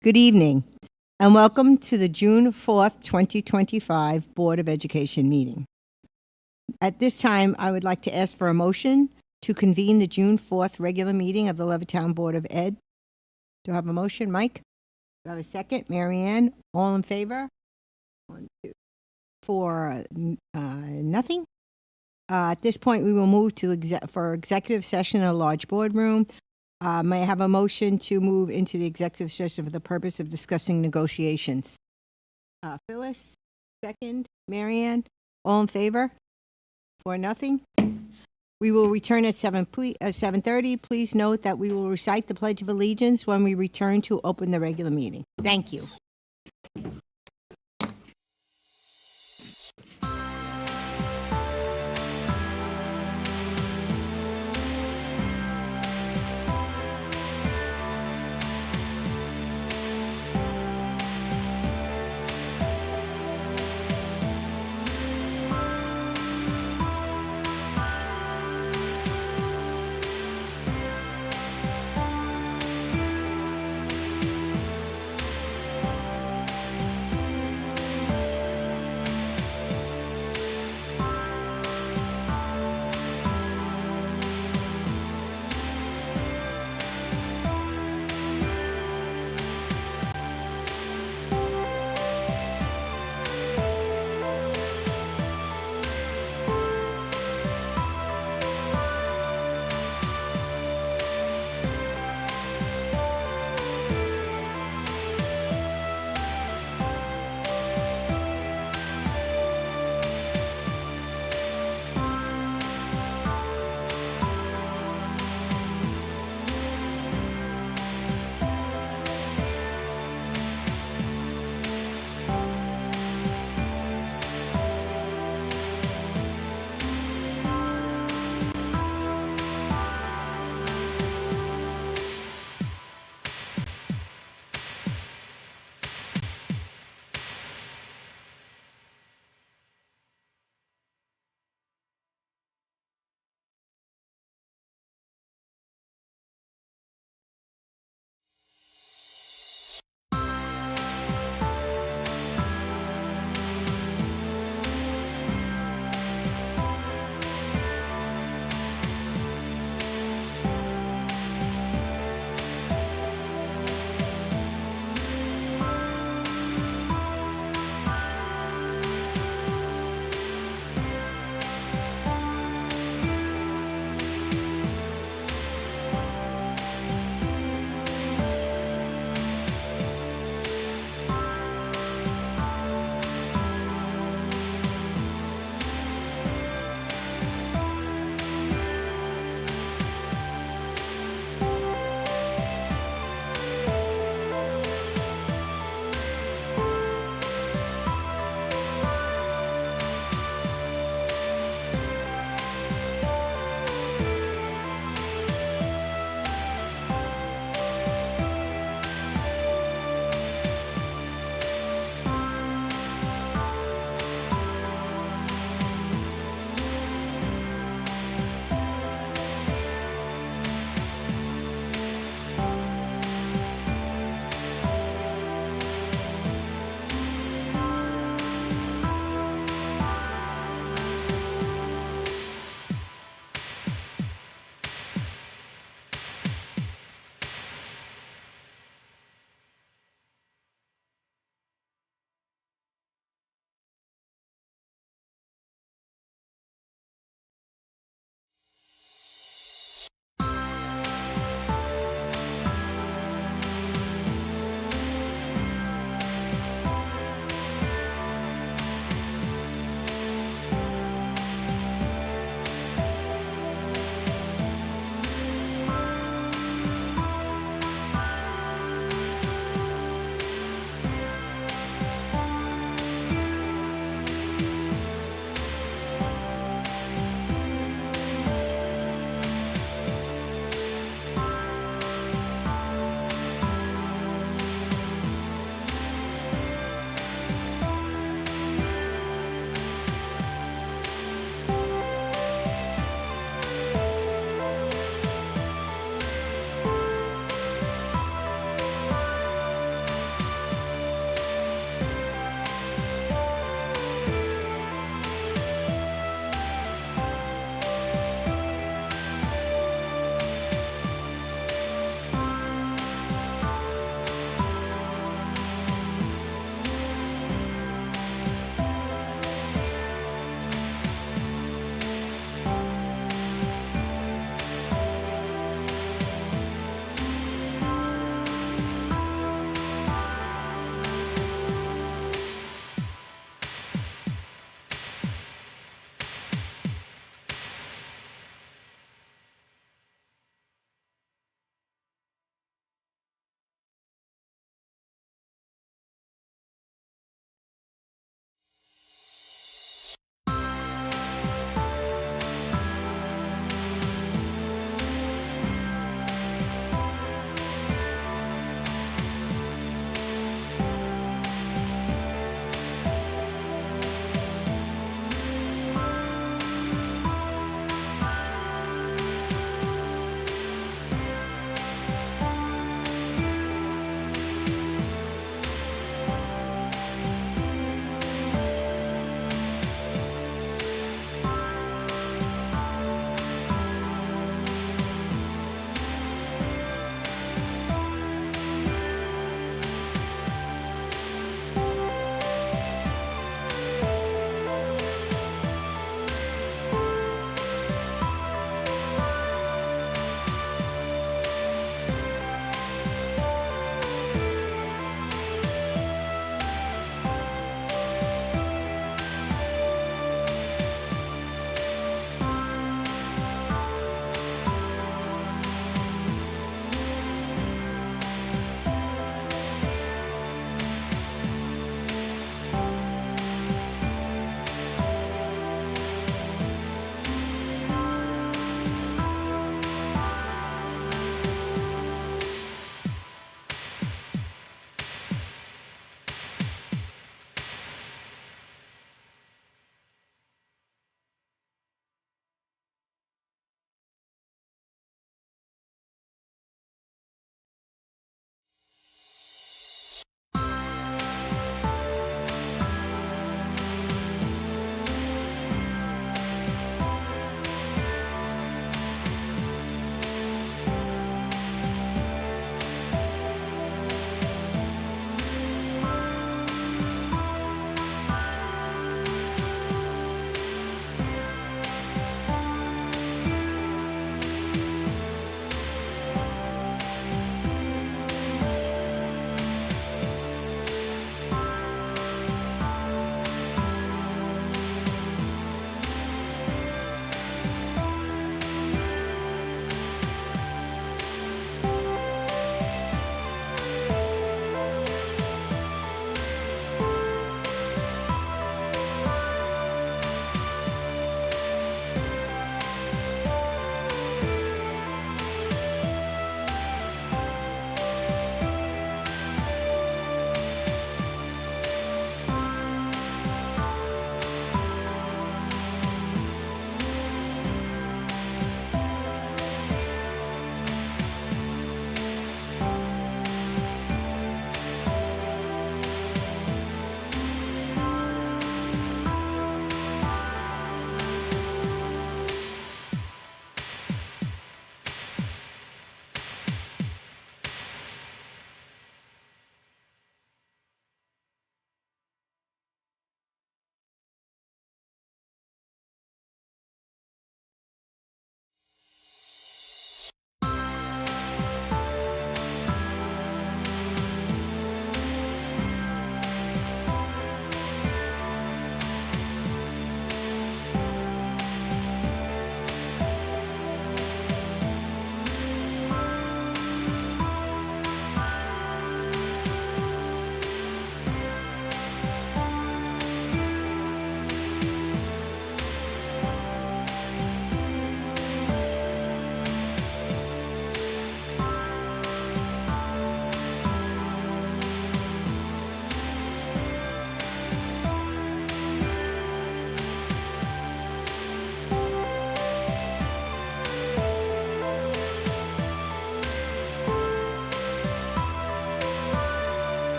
Good evening, and welcome to the June 4th, 2025 Board of Education meeting. At this time, I would like to ask for a motion to convene the June 4th regular meeting of the Levittown Board of Ed. Do I have a motion, Mike? Do I have a second? Mary Ann? All in favor? 1, 2, 4, nothing. At this point, we will move to executive session in a large boardroom. May I have a motion to move into the executive session for the purpose of discussing negotiations? Phyllis, second. Mary Ann, all in favor? 4, nothing. We will return at 7:30. Please note that we will recite the Pledge of Allegiance when we return to open the regular meeting. Thank you.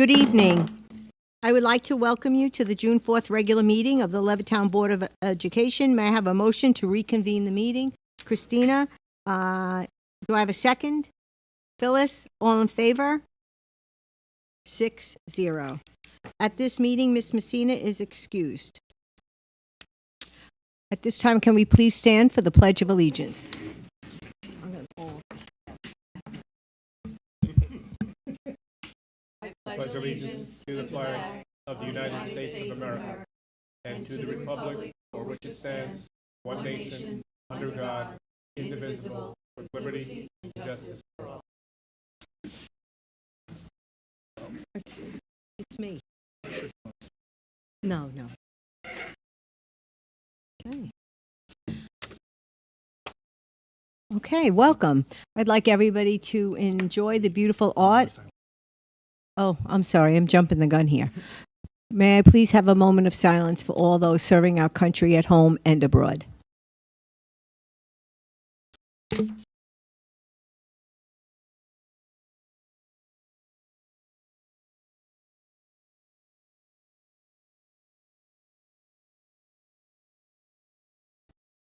Good evening. I would like to welcome you to the June 4th regular meeting of the Levittown Board of Education. May I have a motion to reconvene the meeting? Christina, do I have a second? Phyllis, all in favor? 6-0. At this meeting, Ms. Messina is excused. At this time, can we please stand for the Pledge of Allegiance? Pledge allegiance to the flag of the United States of America and to the republic for which it stands, one nation, under God, indivisible, with liberty and justice for all. It's me. No. Okay, welcome. I'd like everybody to enjoy the beautiful art. Oh, I'm sorry, I'm jumping the gun here. May I please have a moment of silence for all those serving our country at home and abroad?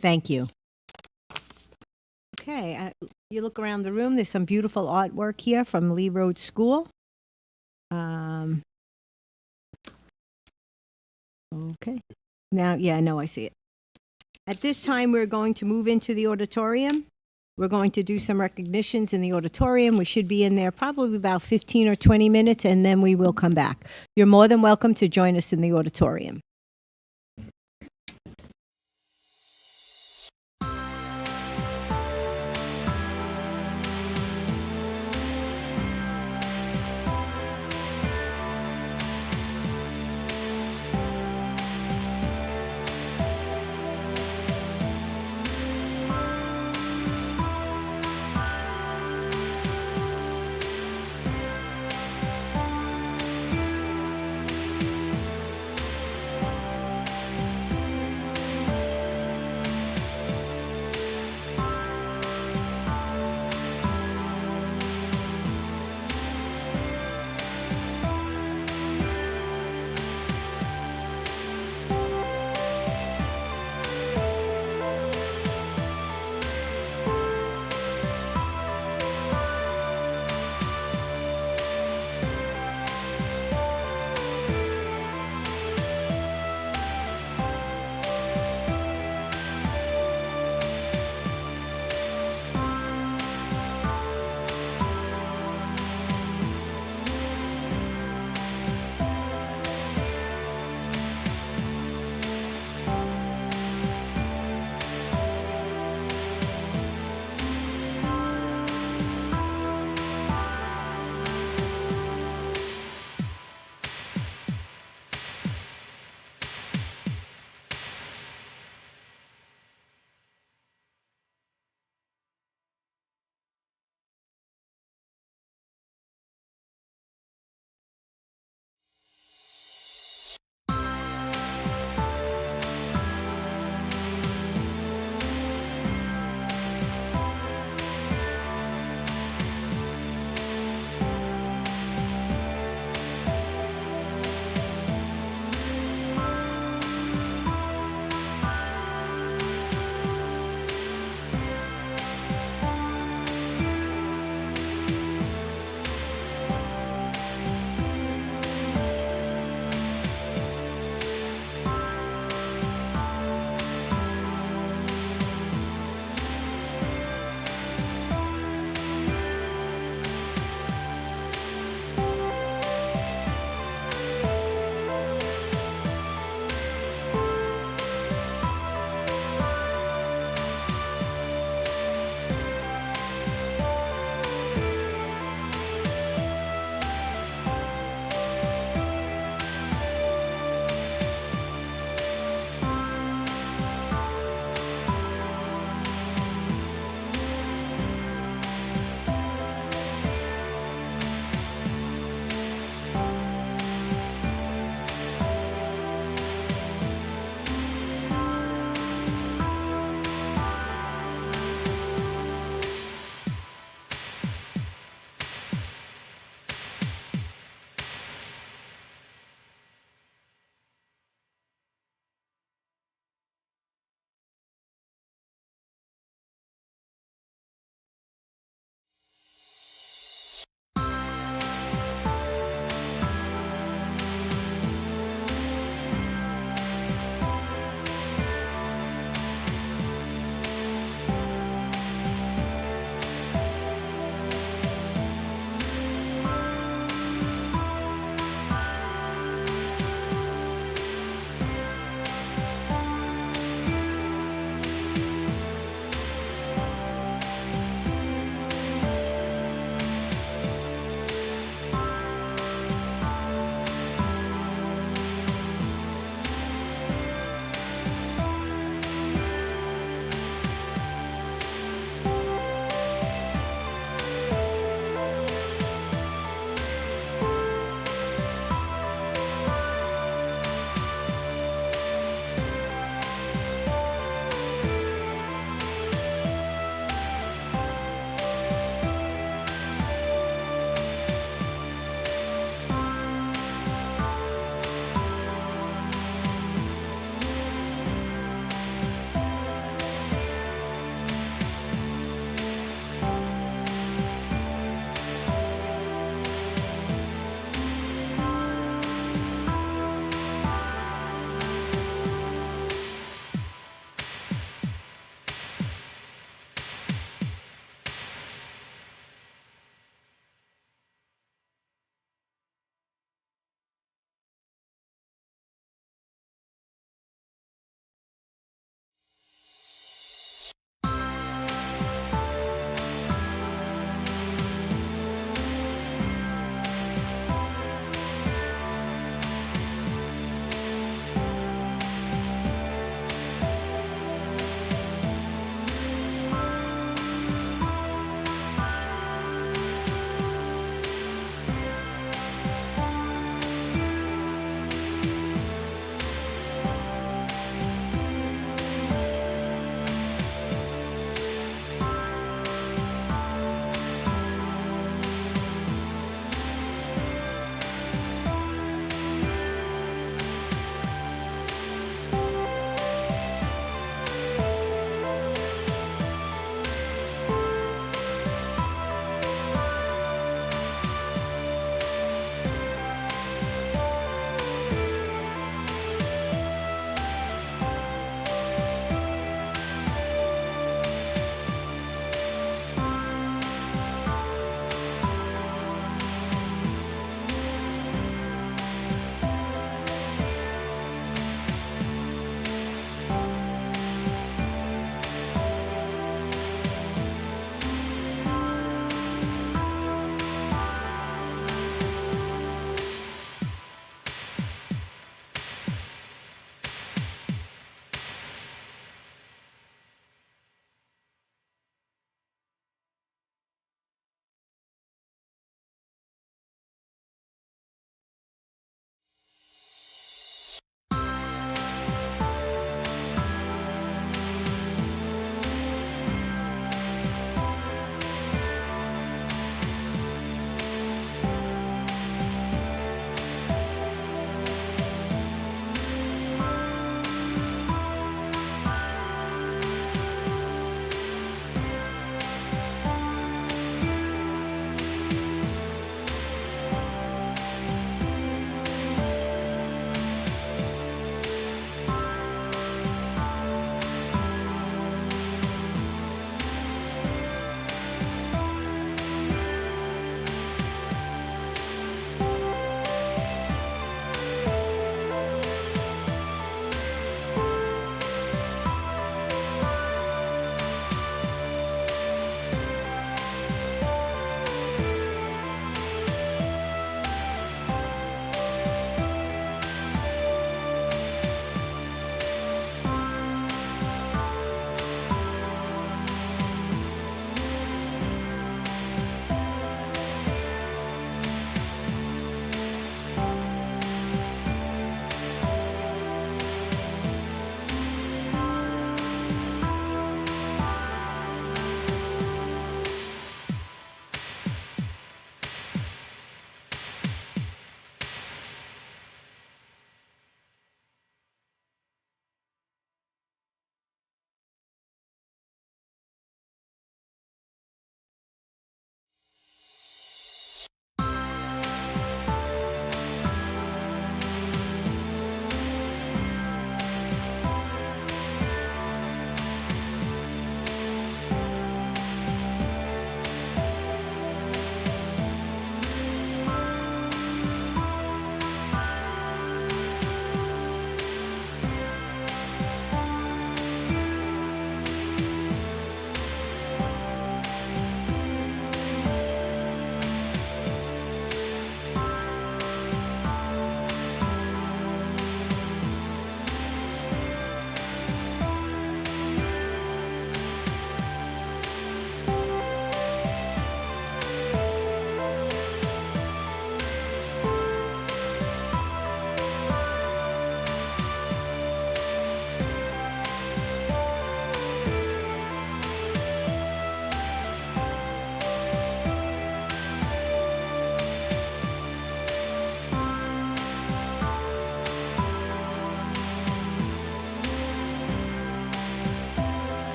Thank you. Okay, you look around the room, there's some beautiful artwork here from Lee Road School. Okay. Now, yeah, no, I see it. At this time, we're going to move into the auditorium. We're going to do some recognitions in the auditorium. We should be in there probably about 15 or 20 minutes, and then we will come back. You're more than welcome to join us in the auditorium.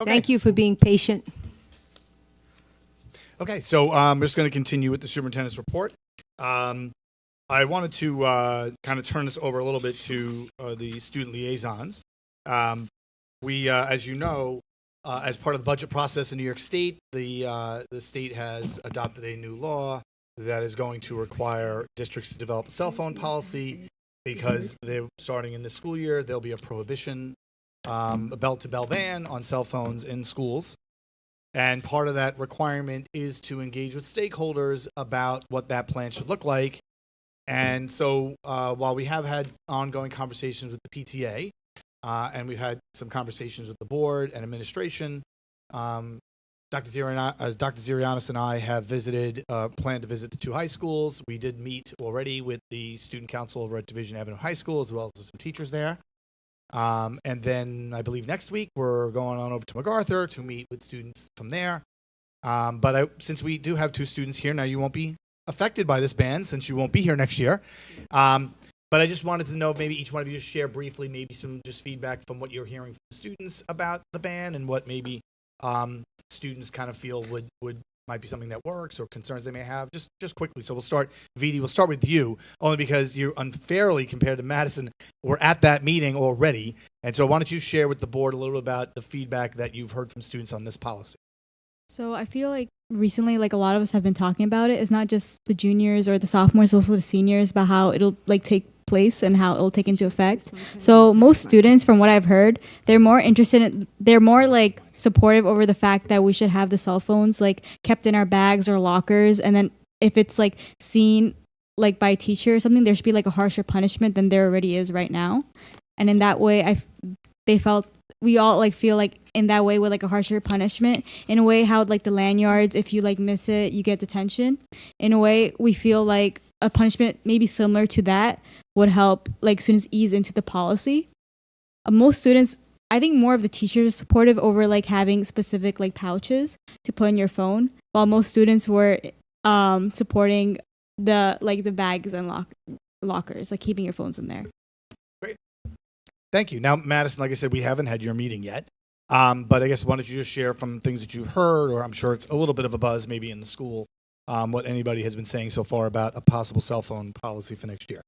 Okay. Thank you for being patient. Okay, so we're just going to continue with the superintendent's report. I wanted to kind of turn this over a little bit to the student liaisons. We, as you know, as part of the budget process in New York State, the state has adopted a new law that is going to require districts to develop a cell phone policy because they're starting in this school year. There'll be a prohibition, a bell-to-bell ban on cell phones in schools. And part of that requirement is to engage with stakeholders about what that plan should look like. And so while we have had ongoing conversations with the PTA, and we've had some conversations with the board and administration, Dr. Zirianis and I have planned to visit the 2 high schools. We did meet already with the student council over at Division Avenue High School, as well as some teachers there. And then I believe next week we're going on over to MacArthur to meet with students from there. But since we do have 2 students here, now you won't be affected by this ban since you won't be here next year. But I just wanted to know if maybe each one of you share briefly maybe some just feedback from what you're hearing from students about the ban and what maybe students kind of feel might be something that works or concerns they may have. Just quickly. So Vidi, we'll start with you, only because you're unfairly compared to Madison. We're at that meeting already. And so why don't you share with the board a little bit about the feedback that you've heard from students on this policy? So I feel like recently, like a lot of us have been talking about it. It's not just the juniors or the sophomores, also the seniors, about how it'll like take place and how it'll take into effect. So most students, from what I've heard, they're more like supportive over the fact that we should have the cell phones like kept in our bags or lockers. And then if it's like seen like by a teacher or something, there should be like a harsher punishment than there already is right now. And in that way, we all like feel like in that way with like a harsher punishment, in a way how like the lanyards, if you like miss it, you get detention. In a way, we feel like a punishment maybe similar to that would help like students ease into the policy. Most students, I think more of the teachers are supportive over like having specific like pouches to put in your phone, while most students were supporting the bags and lockers, like keeping your phones in there. Thank you. Now, Madison, like I said, we haven't had your meeting yet. But I guess why don't you just share from things that you've heard, or I'm sure it's a little bit of a buzz maybe in the school, what anybody has been saying so far about a possible cell phone policy for next year.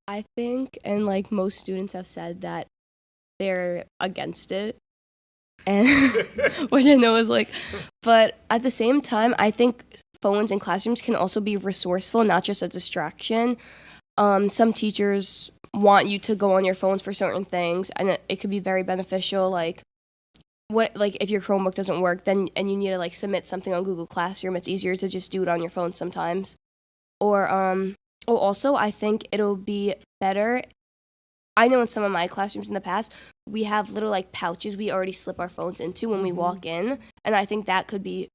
I think, and like most students have said, that they're against it, and which I know is like, but at the same time, I think phones in classrooms can also be resourceful, not just a distraction. Some teachers want you to go on your phones for certain things, and it could be very beneficial. Like if your Chromebook doesn't work, and you need to like submit something on Google Classroom, it's easier to just do it on your phone sometimes. Or also I think it'll be better. I know in some of my classrooms in the past, we have little like pouches we already slip our phones into when we walk in, and I think that could be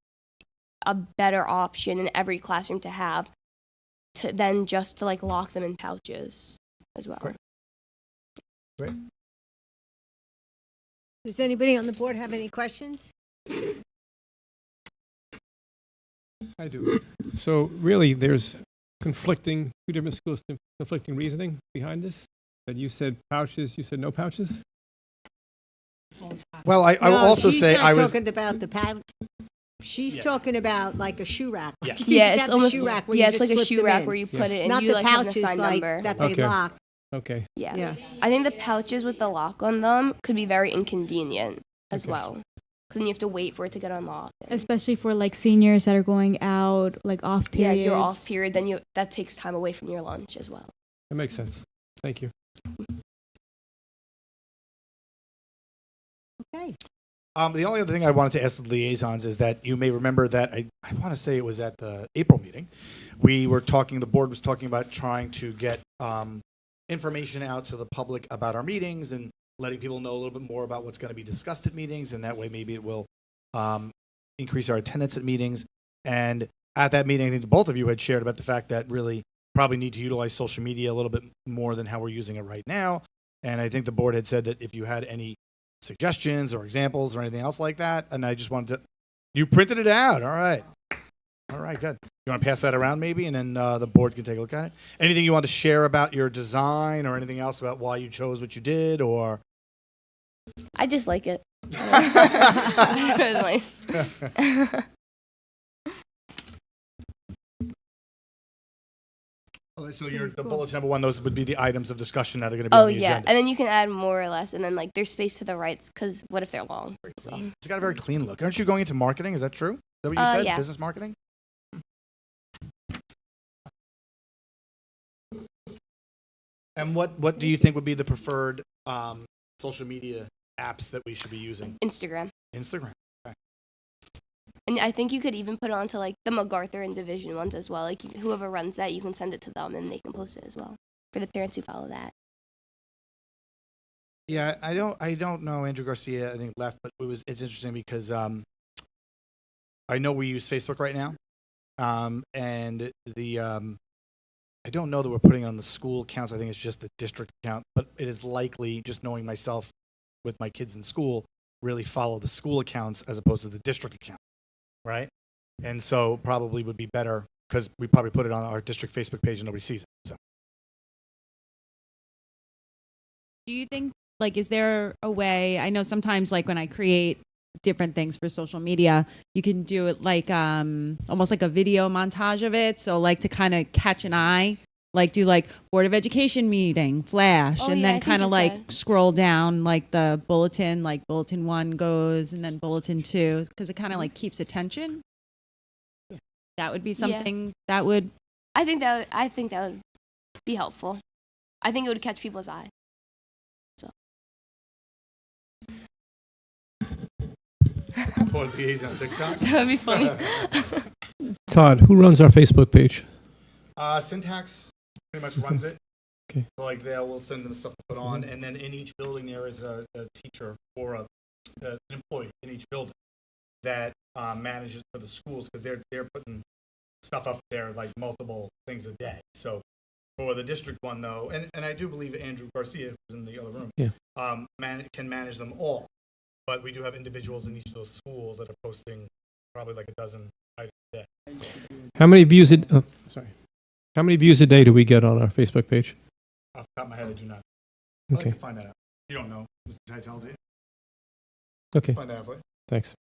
a better option in every classroom to have, than just to like lock them in pouches as well. Great. Does anybody on the board have any questions? I do. So really, there's two different schools, conflicting reasoning behind this. That you said pouches, you said no pouches? Well, I will also say I was talking about the pad. She's talking about like a shoe rack. Yes. You Yeah, used to it's have the almost shoe rack where yeah, you it's just like a slip shoe them rack in. where you put it and Not you the like have an pouches assigned like number. that they Okay. lock. Okay. Yeah. Yeah. I think the pouches with the lock on them could be very inconvenient as Okay. well. Because then you have to wait for it to get unlocked. Especially for like seniors that are going out like off Yeah, periods. you're off period, then that takes time away from your lunch as well. That makes sense. Thank you. Okay. the only other thing I wanted to ask the liaisons is that you may remember that I want to say it was at the April meeting. The board was talking about trying to get information out to the public about our meetings and letting people know a little bit more about what's going to be discussed at meetings, and that way maybe it will increase our attendance at meetings. And at that meeting, I think both of you had shared about the fact that really probably need to utilize social media a little bit more than how we're using it right now. And I think the board had said that if you had any suggestions or examples or anything else like that, and I just wanted to, you printed it out. All right, good. You want to pass that around maybe, and then the board can take a look at it. Anything you want to share about your design or anything else about why you chose what you did, or? I just like it. It was nice. So the bullets number one, those would be the items of discussion that are going to be Oh on the yeah, agenda. and then you can add more or less, and then like there's space to the rights because what if they're long? So. It's got a very clean look. Aren't you going into marketing? Is that true? Is that what you said? Yeah. Business marketing? And what do you think would be the preferred social media apps that we should be using? Instagram. Instagram. And I think you could even put it onto like the MacArthur and Division ones as well. Like whoever runs that, you can send it to them and they can post it as well for the parents who follow that. Yeah, I don't know Andrew Garcia. I think left, but it's interesting because I know we use Facebook right now, and I don't know that we're putting it on the school accounts. I think it's just the district account, but it is likely, just knowing myself with my kids in school, really follow the school accounts as opposed to the district account, right? And so probably would be better because we probably put it on our district Facebook page and nobody sees it. So Do you think, like, is there a way, I know sometimes, like, when I create different things for social media, you can do it like almost like a video montage of it. So, like, to kind of catch an eye, like, do like Board of Education meeting, flash, Oh, and yeah, I then think kind of you like could. scroll down, like, the bulletin, like, bulletin 1 goes, and then bulletin 2, because it kind of like keeps attention. That would be something that would. I think that would be helpful. I think it would catch people's eye. Board liaison TikTok. That would be funny. Todd, who runs our Facebook page? Syntax pretty much runs it. Okay. So like we'll send them stuff to put on, and then in each building there is a teacher or an employee in each building that manages for the schools because they're putting stuff up there like multiple things a day. So for the district one though, and I do believe Andrew Garcia, who's in the other room, Yeah. Can manage them all. But we do have individuals in each of those schools that are posting probably like a dozen items a day. How many views How many views a day do we get on our Facebook page? Off the top of my head, I do not. I'd like Okay. to find that out. You don't know, Mr. Titel, do you? Okay, Find that out for you. thanks.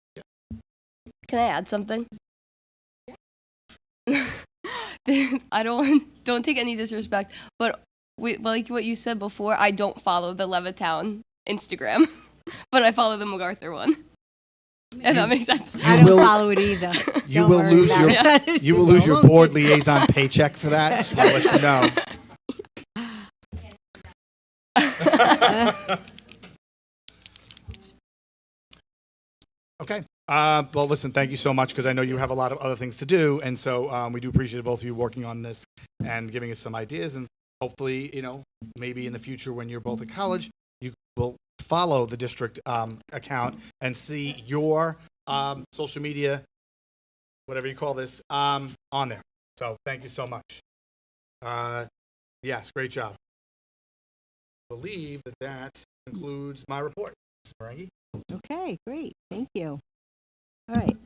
Can I add something? I don't take any disrespect, but like what you said before, I don't follow the Levittown Instagram, but I follow the MacArthur one. If that makes sense. I You don't will- follow it either. You Don't will worry lose about your it. you will lose your board liaison paycheck for that. Just want to let you know. Okay. Well, listen, thank you so much because I know you have a lot of other things to do, and so we do appreciate both of you working on this and giving us some ideas. And hopefully, maybe in the future when you're both at college, you will follow the district account and see your social media, whatever you call this, on there. So thank you so much. Yes, great job. I believe that concludes my report. Ms. Marangi? Okay, great. Thank you. All right.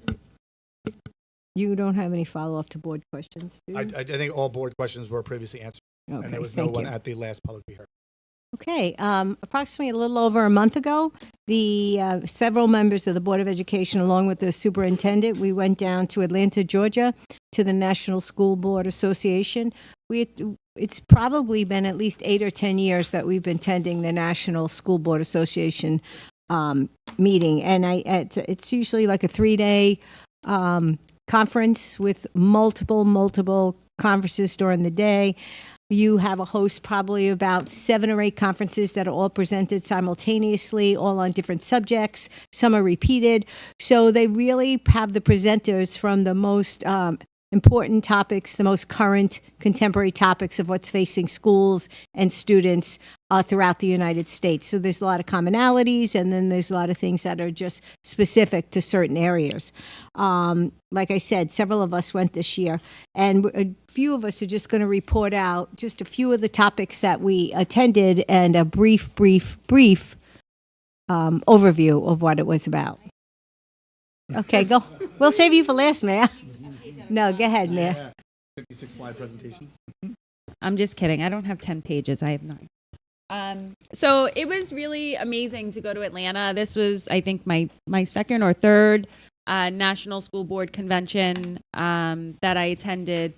You don't have any follow-up to board questions, do you? I think all board questions were previously answered, Okay, and there was no thank one you. at the last public we heard. Okay, approximately a little over a month ago, the several members of the Board of Education, along with the superintendent, we went down to Atlanta, Georgia, to the National School Board Association. It's probably been at least 8 or 10 years that we've been attending the National School Board Association meeting, and it's usually like a 3-day conference with multiple conferences during the day. You have a host probably about 7 or 8 conferences that are all presented simultaneously, all on different subjects. Some are repeated. So they really have the presenters from the most important topics, the most current contemporary topics of what's facing schools and students throughout the United States. So there's a lot of commonalities, and then there's a lot of things that are just specific to certain areas. Like I said, several of us went this year, and a few of us are just going to report out just a few of the topics that we attended and a brief overview of what it was about. Okay, go. We'll save you for last, Mayor. No, go ahead, Mayor. 56 slide presentations. I'm just kidding. I don't have 10 pages. I have 9. So it was really amazing to go to Atlanta. This was, I think, my second or third National School Board Convention that I attended,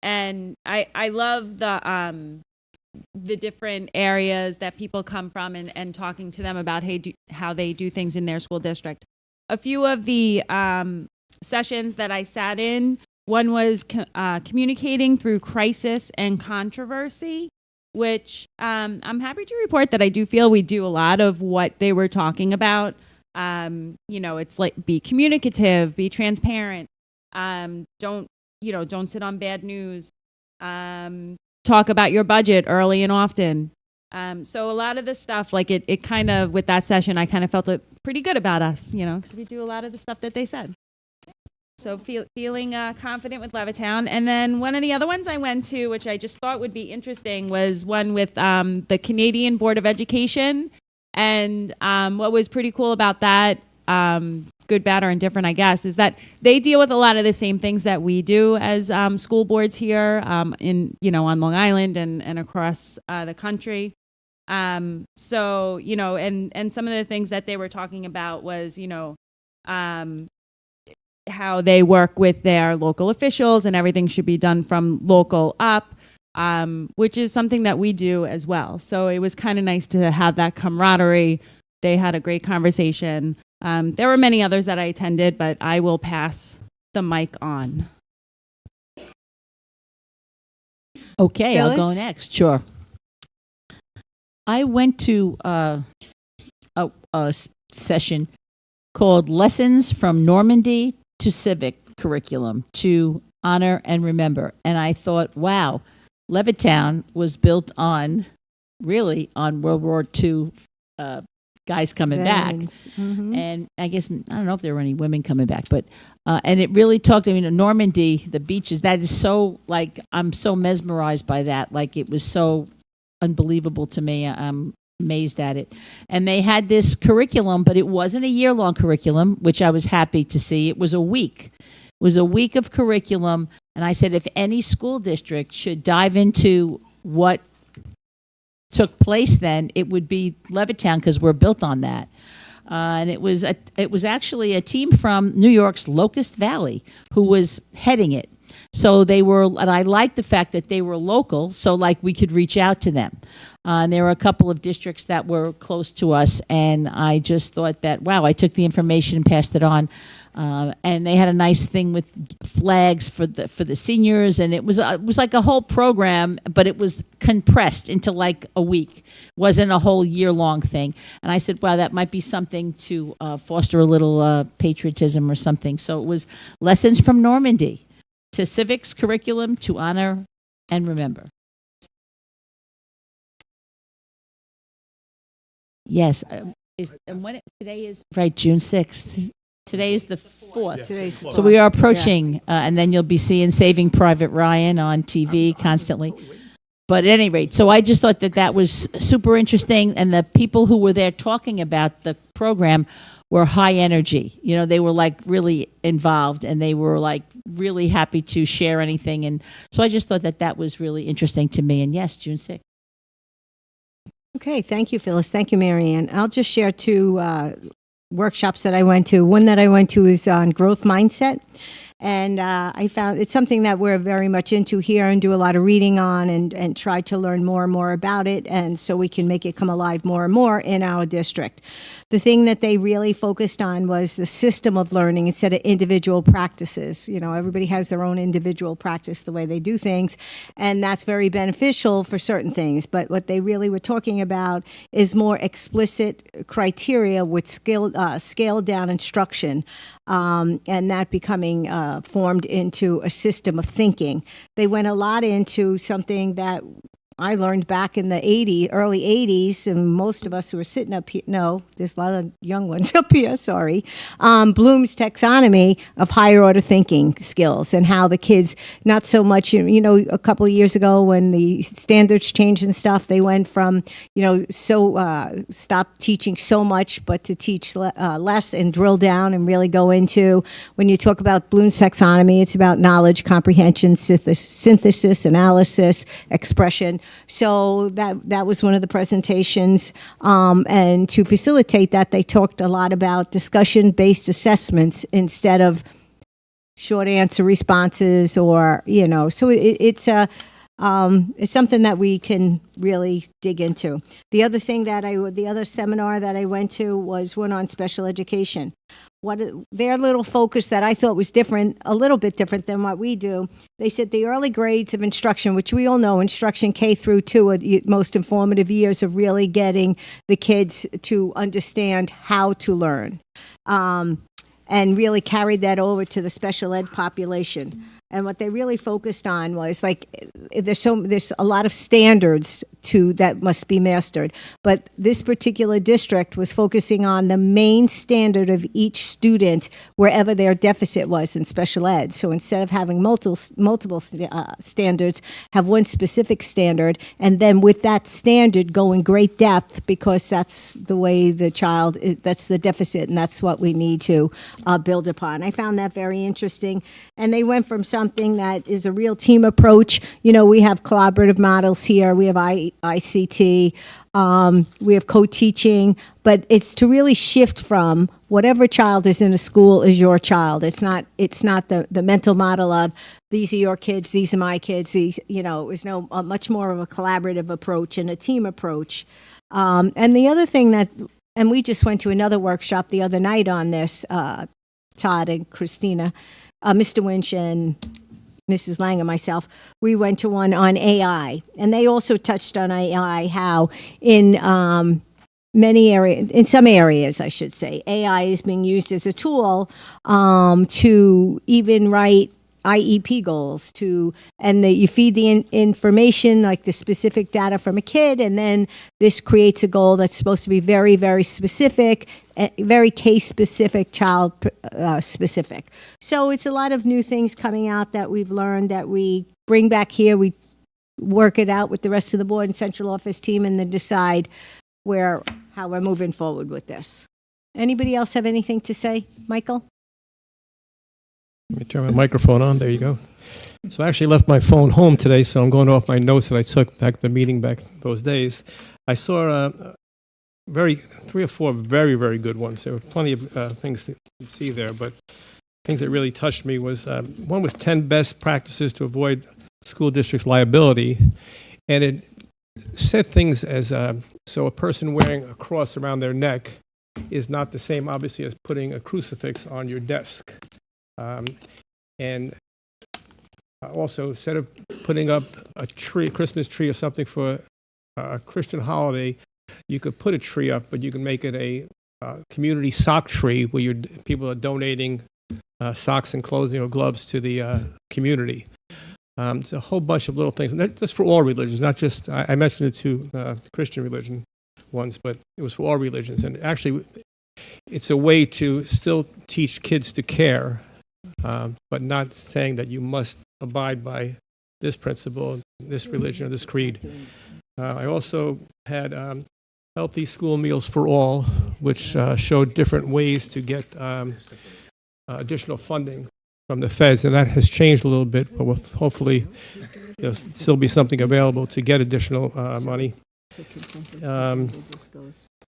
and I love the different areas that people come from and talking to them about how they do things in their school district. A few of the sessions that I sat in, one was communicating through crisis and controversy, which I'm happy to report that I do feel we do a lot of what they were talking about. It's like be communicative, be transparent, don't sit on bad news, talk about your budget early and often. So a lot of the stuff, like it kind of, with that session, I kind of felt it pretty good about us, because we do a lot of the stuff that they said. So feeling confident with Levittown. And then one of the other ones I went to, which I just thought would be interesting, was one with the Canadian Board of Education. And what was pretty cool about that, good, bad, or indifferent, I guess, is that they deal with a lot of the same things that we do as school boards here on Long Island and across the country. So, and some of the things that they were talking about was, how they work with their local officials, and everything should be done from local up, which is something that we do as well. So it was kind of nice to have that camaraderie. They had a great conversation. There were many others that I attended, but I will pass the mic on. Okay, I'll go Phyllis? next. Sure. I went to a session called Lessons from Normandy to Civic Curriculum to Honor and Remember. And I thought, wow, Levittown was built on World War II guys coming Veterans. back. Mhm. And I guess, I don't know if there were any women coming back, but, and it really talked, Normandy, the beaches, that is so, I'm so mesmerized by that. It was so unbelievable to me. I'm amazed at it. And they had this curriculum, but it wasn't a year-long curriculum, which I was happy to see. It was a week. It was a week of curriculum. And I said, if any school district should dive into what took place then, it would be Levittown, because we're built on that. And it was actually a team from New York's Locust Valley who was heading it. So and I liked the fact that they were local, so we could reach out to them. And there were a couple of districts that were close to us, and I just thought that, wow, I took the information and passed it on. And they had a nice thing with flags for the seniors, and it was like a whole program, but it was compressed into a week. It wasn't a whole year-long thing. And I said, wow, that might be something to foster a little patriotism or something. So it was Lessons from Normandy to Civics Curriculum to Honor and Remember. Yes. Today is right, June 6th. Today is the 4th. Today's So we are approaching, and then you'll be seeing Saving Private Ryan on TV constantly. But at any rate, so I just thought that was super interesting, and the people who were there talking about the program were high energy. They were really involved, and they were really happy to share anything. And so I just thought that was really interesting to me. And yes, June 6th. Okay, thank you, Phyllis. Thank you, Marianne. I'll just share two workshops that I went to. One that I went to is on growth mindset. And I found it's something that we're very much into here and do a lot of reading on and try to learn more and more about it. And so we can make it come alive more and more in our district. The thing that they really focused on was the system of learning instead of individual practices. Everybody has their own individual practice, the way they do things, and that's very beneficial for certain things. But what they really were talking about is more explicit criteria with scaled down instruction, and that becoming formed into a system of thinking. They went a lot into something that I learned back in the early 80s, and most of us who are sitting up here, no, there's a lot of young ones up here, sorry, Bloom's taxonomy of higher order thinking skills, and how the kids, not so much, a couple of years ago when the standards changed and stuff, they went from, stop teaching so much, but to teach less and drill down and really go into, when you talk about Bloom's taxonomy, it's about knowledge, comprehension, synthesis, analysis, expression. So that was one of the presentations. And to facilitate that, they talked a lot about discussion-based assessments instead of short answer responses, or, so it's something that we can really dig into. The other thing the other seminar that I went to was one on special education. Their little focus that I thought was a little bit different than what we do. They said the early grades of instruction, which we all know, instruction K through 2 are the most informative years of really getting the kids to understand how to learn. And really carried that over to the special ed population. And what they really focused on was there's a lot of standards that must be mastered. But this particular district was focusing on the main standard of each student wherever their deficit was in special ed. So instead of having multiple standards, have one specific standard, and then with that standard go in great depth, because that's the way the child is, that's the deficit, and that's what we need to build upon. I found that very interesting. And they went from something that is a real team approach. We have collaborative models here. We have ICT. We have co-teaching. But it's to really shift from whatever child is in a school is your child. It's not the mental model of these are your kids, these are my kids. It was much more of a collaborative approach and a team approach. And the other thing and we just went to another workshop the other night on this, Todd and Christina, Mr. Winch and Mrs. Lang and myself, we went to one on AI, and they also touched on AI, how in some areas, I should say, AI is being used as a tool to even write IEP goals, and you feed the information, like the specific data from a kid, and then this creates a goal that's supposed to be very, very specific, very case-specific, child-specific. So it's a lot of new things coming out that we've learned that we bring back here. We work it out with the rest of the board and central office team, and then decide how we're moving forward with this. Anybody else have anything to say? Michael? Let me turn my microphone on. There you go. So I actually left my phone home today, so I'm going off my notes that I took back the meeting back those days. I saw 3 or 4 very, very good ones. There were plenty of things to see there, but things that really touched me was one was 10 best practices to avoid school districts' liability, and it said things as so a person wearing a cross around their neck is not the same, obviously, as putting a crucifix on your desk. And also, instead of putting up a Christmas tree or something for a Christian holiday, you could put a tree up, but you can make it a community sock tree where people are donating socks and clothing or gloves to the community. It's a whole bunch of little things, and that's for all religions, not just, I mentioned it to the Christian religion ones, but it was for all religions. And actually, it's a way to still teach kids to care, but not saying that you must abide by this principle, this religion, or this creed. I also had Healthy School Meals for All, which showed different ways to get additional funding from the feds, and that has changed a little bit, but will hopefully there'll still be something available to get additional money.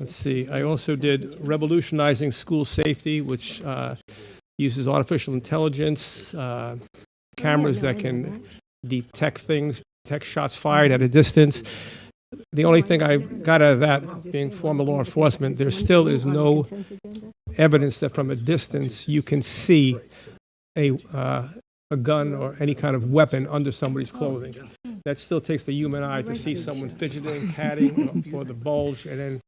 Let's see, I also did Revolutionizing School Safety, which uses artificial intelligence, cameras that can detect things, detect shots fired at a distance. The only thing I got out of that, being former law enforcement, there still is no evidence that from a distance you can see a gun or any kind of weapon under somebody's clothing. That still takes the human eye to see someone fidgeting, padding, or the bulge, and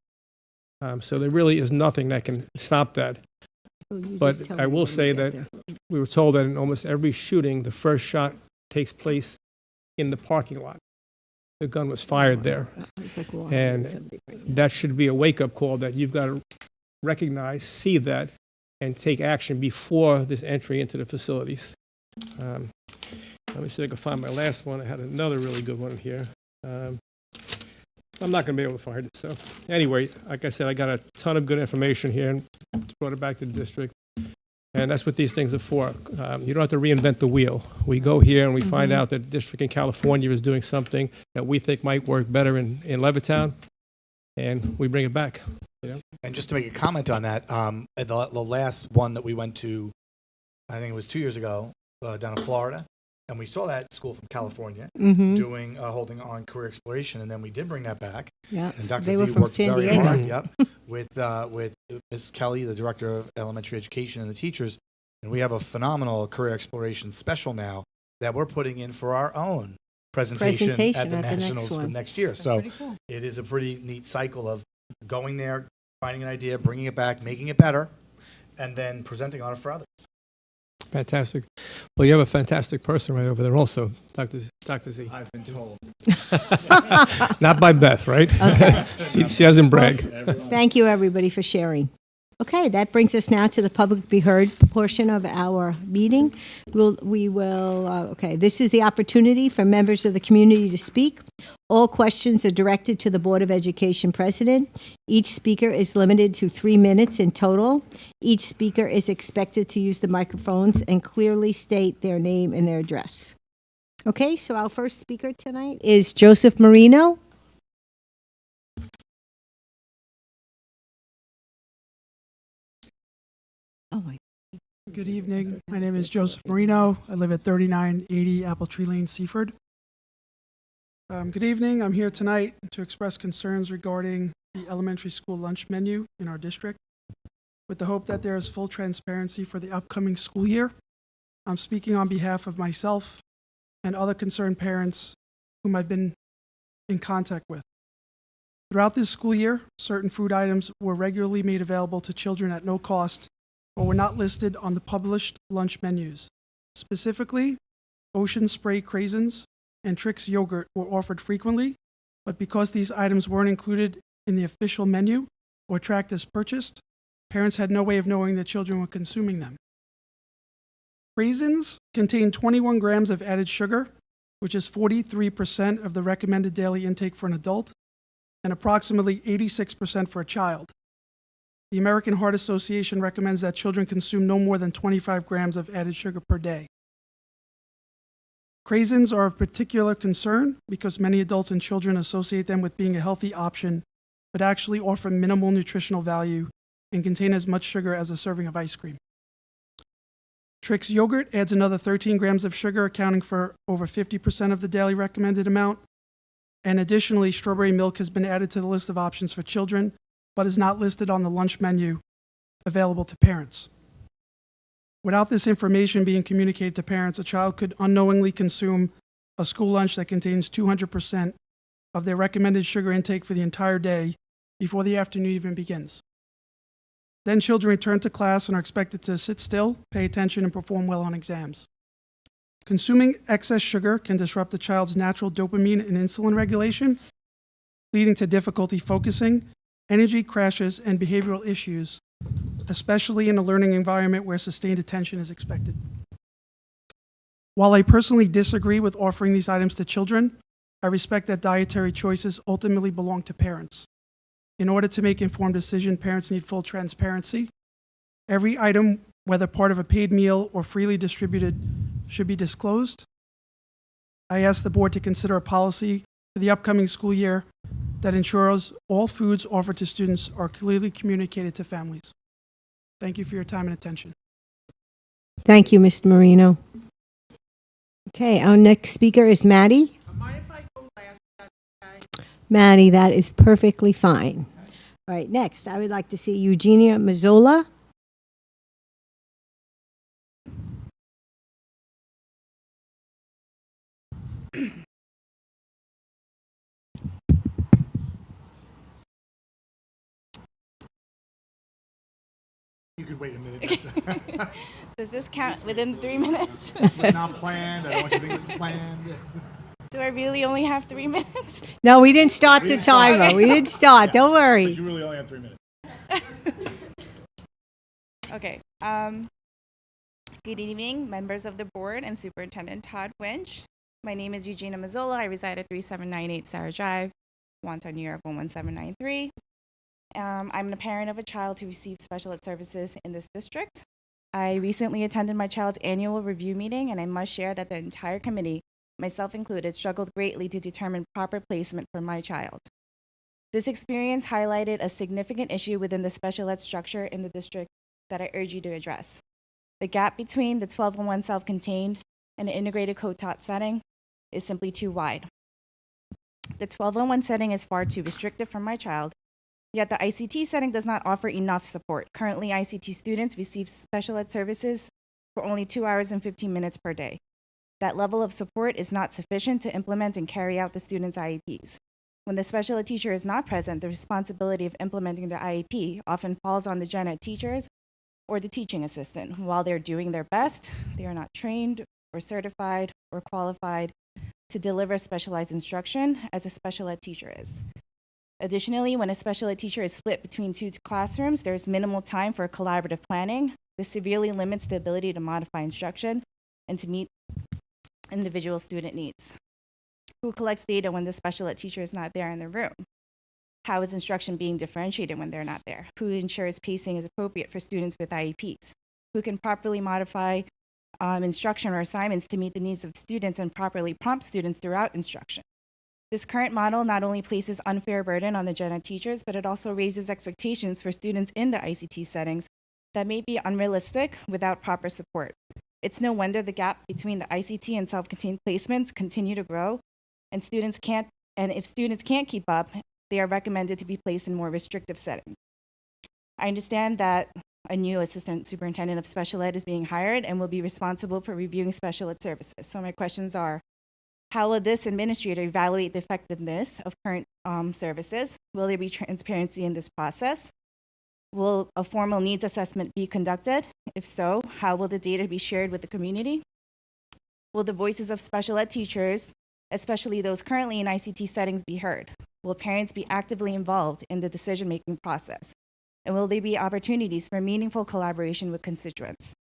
then so there really is nothing that can stop that. But I will say that we were told that in almost every shooting, the first shot takes place in the parking lot. The gun was fired there. And that should be a wake-up call that you've got to recognize, see that, and take action before this entry into the facilities. Let me see if I can find my last one. I had another really good one here. I'm not going to be able to find it. So anyway, like I said, I got a ton of good information here and brought it back to the district. And that's what these things are for. You don't have to reinvent the wheel. We go here and we find out that a district in California is doing something that we think might work better in Levittown, and we bring it back. And just to make a comment on that, at the last one that we went to, I think it was 2 years ago, down in Florida, and we saw that school from California Mm-hmm. doing holding on career exploration, and then we did bring that back. Yeah. And Dr. They Z were from worked San very Diego. hard, yep, with Ms. Kelly, the director of elementary education, and the teachers. And we have a phenomenal career exploration special now that we're putting in for our own presentation at the At the next Nationals for one. next year. So it is a pretty neat cycle of going there, finding an idea, bringing it back, making it better, and then presenting on it for others. Fantastic. Well, you have a fantastic person right over there also, Dr. Z. I've been told. Not by Beth, right? Okay. She doesn't brag. Thank you, everybody, for sharing. Okay, that brings us now to the public be heard portion of our meeting. This is the opportunity for members of the community to speak. All questions are directed to the Board of Education President. Each speaker is limited to 3 minutes in total. Each speaker is expected to use the microphones and clearly state their name and their address. Okay, so our first speaker tonight is Joseph Marino. Oh my. Good evening. My name is Joseph Marino. I live at 3980 Apple Tree Lane, Seaford. Good evening. I'm here tonight to express concerns regarding the elementary school lunch menu in our district, with the hope that there is full transparency for the upcoming school year. I'm speaking on behalf of myself and other concerned parents whom I've been in contact with. Throughout this school year, certain food items were regularly made available to children at no cost or were not listed on the published lunch menus. Specifically, Ocean Spray Craisins and Trix Yogurt were offered frequently, but because these items weren't included in the official menu or tracked as purchased, parents had no way of knowing that children were consuming them. Craisins contain 21 grams of added sugar, which is 43% of the recommended daily intake for an adult, and approximately 86% for a child. The American Heart Association recommends that children consume no more than 25 grams of added sugar per day. Craisins are of particular concern because many adults and children associate them with being a healthy option, but actually offer minimal nutritional value and contain as much sugar as a serving of ice cream. Trix Yogurt adds another 13 grams of sugar, accounting for over 50% of the daily recommended amount. And additionally, strawberry milk has been added to the list of options for children, but is not listed on the lunch menu available to parents. Without this information being communicated to parents, a child could unknowingly consume a school lunch that contains 200% of their recommended sugar intake for the entire day before the afternoon even begins. Then children return to class and are expected to sit still, pay attention, and perform well on exams. Consuming excess sugar can disrupt the child's natural dopamine and insulin regulation, leading to difficulty focusing, energy crashes, and behavioral issues, especially in a learning environment where sustained attention is expected. While I personally disagree with offering these items to children, I respect that dietary choices ultimately belong to parents. In order to make informed decisions, parents need full transparency. Every item, whether part of a paid meal or freely distributed, should be disclosed. I ask the board to consider a policy for the upcoming school year that ensures all foods offered to students are clearly communicated to families. Thank you for your time and attention. Thank you, Mr. Marino. Okay, our next speaker is Maddie. Maddie, that is perfectly fine. All right, next, I would like to see Eugenia Mazzola. You could wait a minute. Does this count within the 3 minutes? This was not planned. I don't want you to think it was planned. Do I really only have 3 minutes? No, we didn't start the timer. We didn't start. Don't worry. You really only have 3 minutes. Okay. Good evening, members of the board and Superintendent Todd Winch. My name is Eugenia Mazzola. I reside at 3798 Sarah Drive, Wantagh, New York 11793. I'm the parent of a child who receives special ed services in this district. I recently attended my child's annual review meeting, and I must share that the entire committee, myself included, struggled greatly to determine proper placement for my child. This experience highlighted a significant issue within the special ed structure in the district that I urge you to address. The gap between the 12-1 self-contained and the integrated co-taught setting is simply too wide. The 12-1 setting is far too restrictive for my child, yet the ICT setting does not offer enough support. Currently, ICT students receive special ed services for only 2 hours and 15 minutes per day. That level of support is not sufficient to implement and carry out the students' IEPs. When the special ed teacher is not present, the responsibility of implementing the IEP often falls on the gen ed teachers or the teaching assistant. While they're doing their best, they are not trained or certified or qualified to deliver specialized instruction as a special ed teacher is. Additionally, when a special ed teacher is split between two classrooms, there's minimal time for collaborative planning. This severely limits the ability to modify instruction and to meet individual student needs. Who collects data when the special ed teacher is not there in the room? How is instruction being differentiated when they're not there? Who ensures pacing is appropriate for students with IEPs? Who can properly modify instruction or assignments to meet the needs of students and properly prompt students throughout instruction? This current model not only places unfair burden on the gen ed teachers, but it also raises expectations for students in the ICT settings that may be unrealistic without proper support. It's no wonder the gap between the ICT and self-contained placements continue to grow, and if students can't keep up, they are recommended to be placed in more restrictive settings. I understand that a new assistant superintendent of special ed is being hired and will be responsible for reviewing special ed services. So my questions are, how will this administrator evaluate the effectiveness of current services? Will there be transparency in this process? Will a formal needs assessment be conducted? If so, how will the data be shared with the community? Will the voices of special ed teachers, especially those currently in ICT settings, be heard? Will parents be actively involved in the decision-making process? And will there be opportunities for meaningful collaboration with constituents?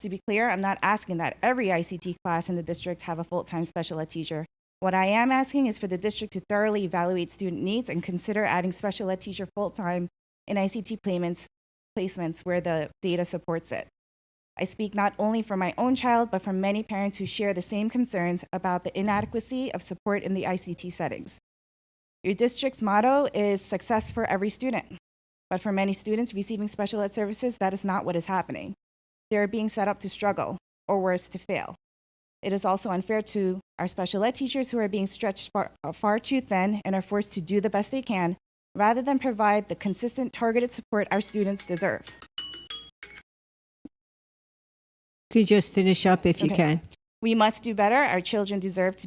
To be clear, I'm not asking that every ICT class in the district have a full-time special ed teacher. What I am asking is for the district to thoroughly evaluate student needs and consider adding special ed teacher full-time in ICT placements where the data supports it. I speak not only for my own child, but for many parents who share the same concerns about the inadequacy of support in the ICT settings. Your district's motto is success for every student. But for many students receiving special ed services, that is not what is happening. They are being set up to struggle, or worse, to fail. It is also unfair to our special ed teachers who are being stretched far too thin and are forced to do the best they can, rather than provide the consistent, targeted support our students deserve. Could you just finish up if you Okay. can? We must do better. Our children deserve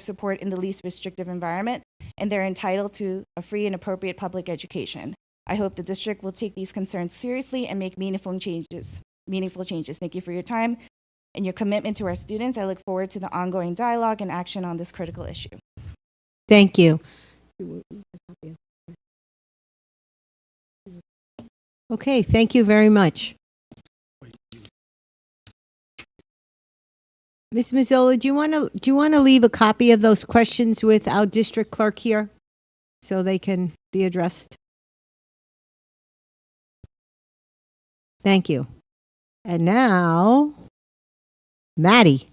support in the least restrictive environment, and they're entitled to a free and appropriate public education. I hope the district will take these concerns seriously and make meaningful changes. Thank you for your time and your commitment to our students. I look forward to the ongoing dialogue and action on this critical issue. Thank you. Okay, thank you very much. Ms. Mazzola, do you want to leave a copy of those questions with our district clerk here so they can be addressed? Thank you. And now, Maddie.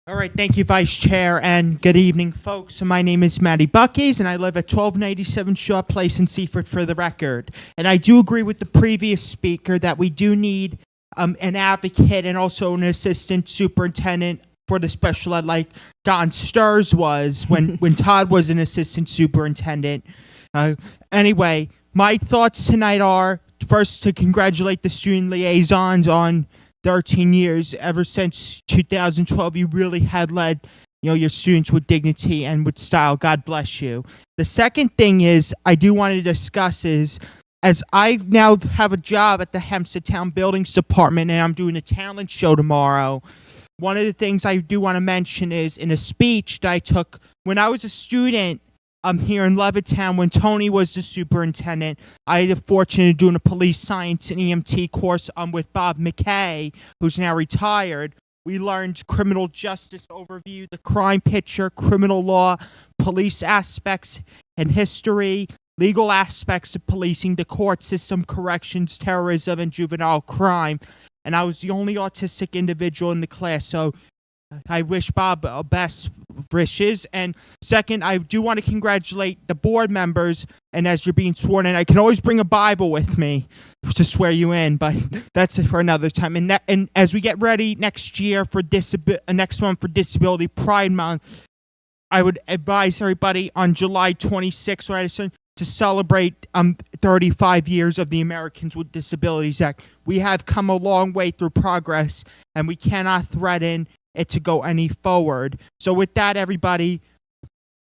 All right, thank you, Vice Chair, and good evening, folks. My name is Maddie Buckies, and I live at 1297 Shaw Place in Seaford, for the record. And I do agree with the previous speaker that we do need an advocate and also an assistant superintendent for the special ed, like Don Sturs was when Todd was an assistant superintendent. Anyway, my thoughts tonight are, first, to congratulate the student liaisons on 13 years. Ever since 2012, you really had led your students with dignity and with style. God bless you. The second thing is I do want to discuss is, as I now have a job at the Hempstead Town Buildings Department and I'm doing a talent show tomorrow, one of the things I do want to mention is in a speech that I took when I was a student here in Levittown, when Tony was the superintendent, I had the fortune of doing a police science and EMT course with Bob McKay, who's now retired. We learned criminal justice overview, the crime picture, criminal law, police aspects, and history. legal aspects of policing, the court system, corrections, terrorism, and juvenile crime. And I was the only autistic individual in the class, so I wish Bob best wishes. And second, I do want to congratulate the board members. And as you're being sworn in, I can always bring a Bible with me to swear you in, but that's for another time. And as we get ready next year for next month for Disability Pride Month, I would advise everybody on July 26th, right, to celebrate 35 years of the Americans with Disabilities Act. We have come a long way through progress, and we cannot threaten it to go any forward. So with that, everybody,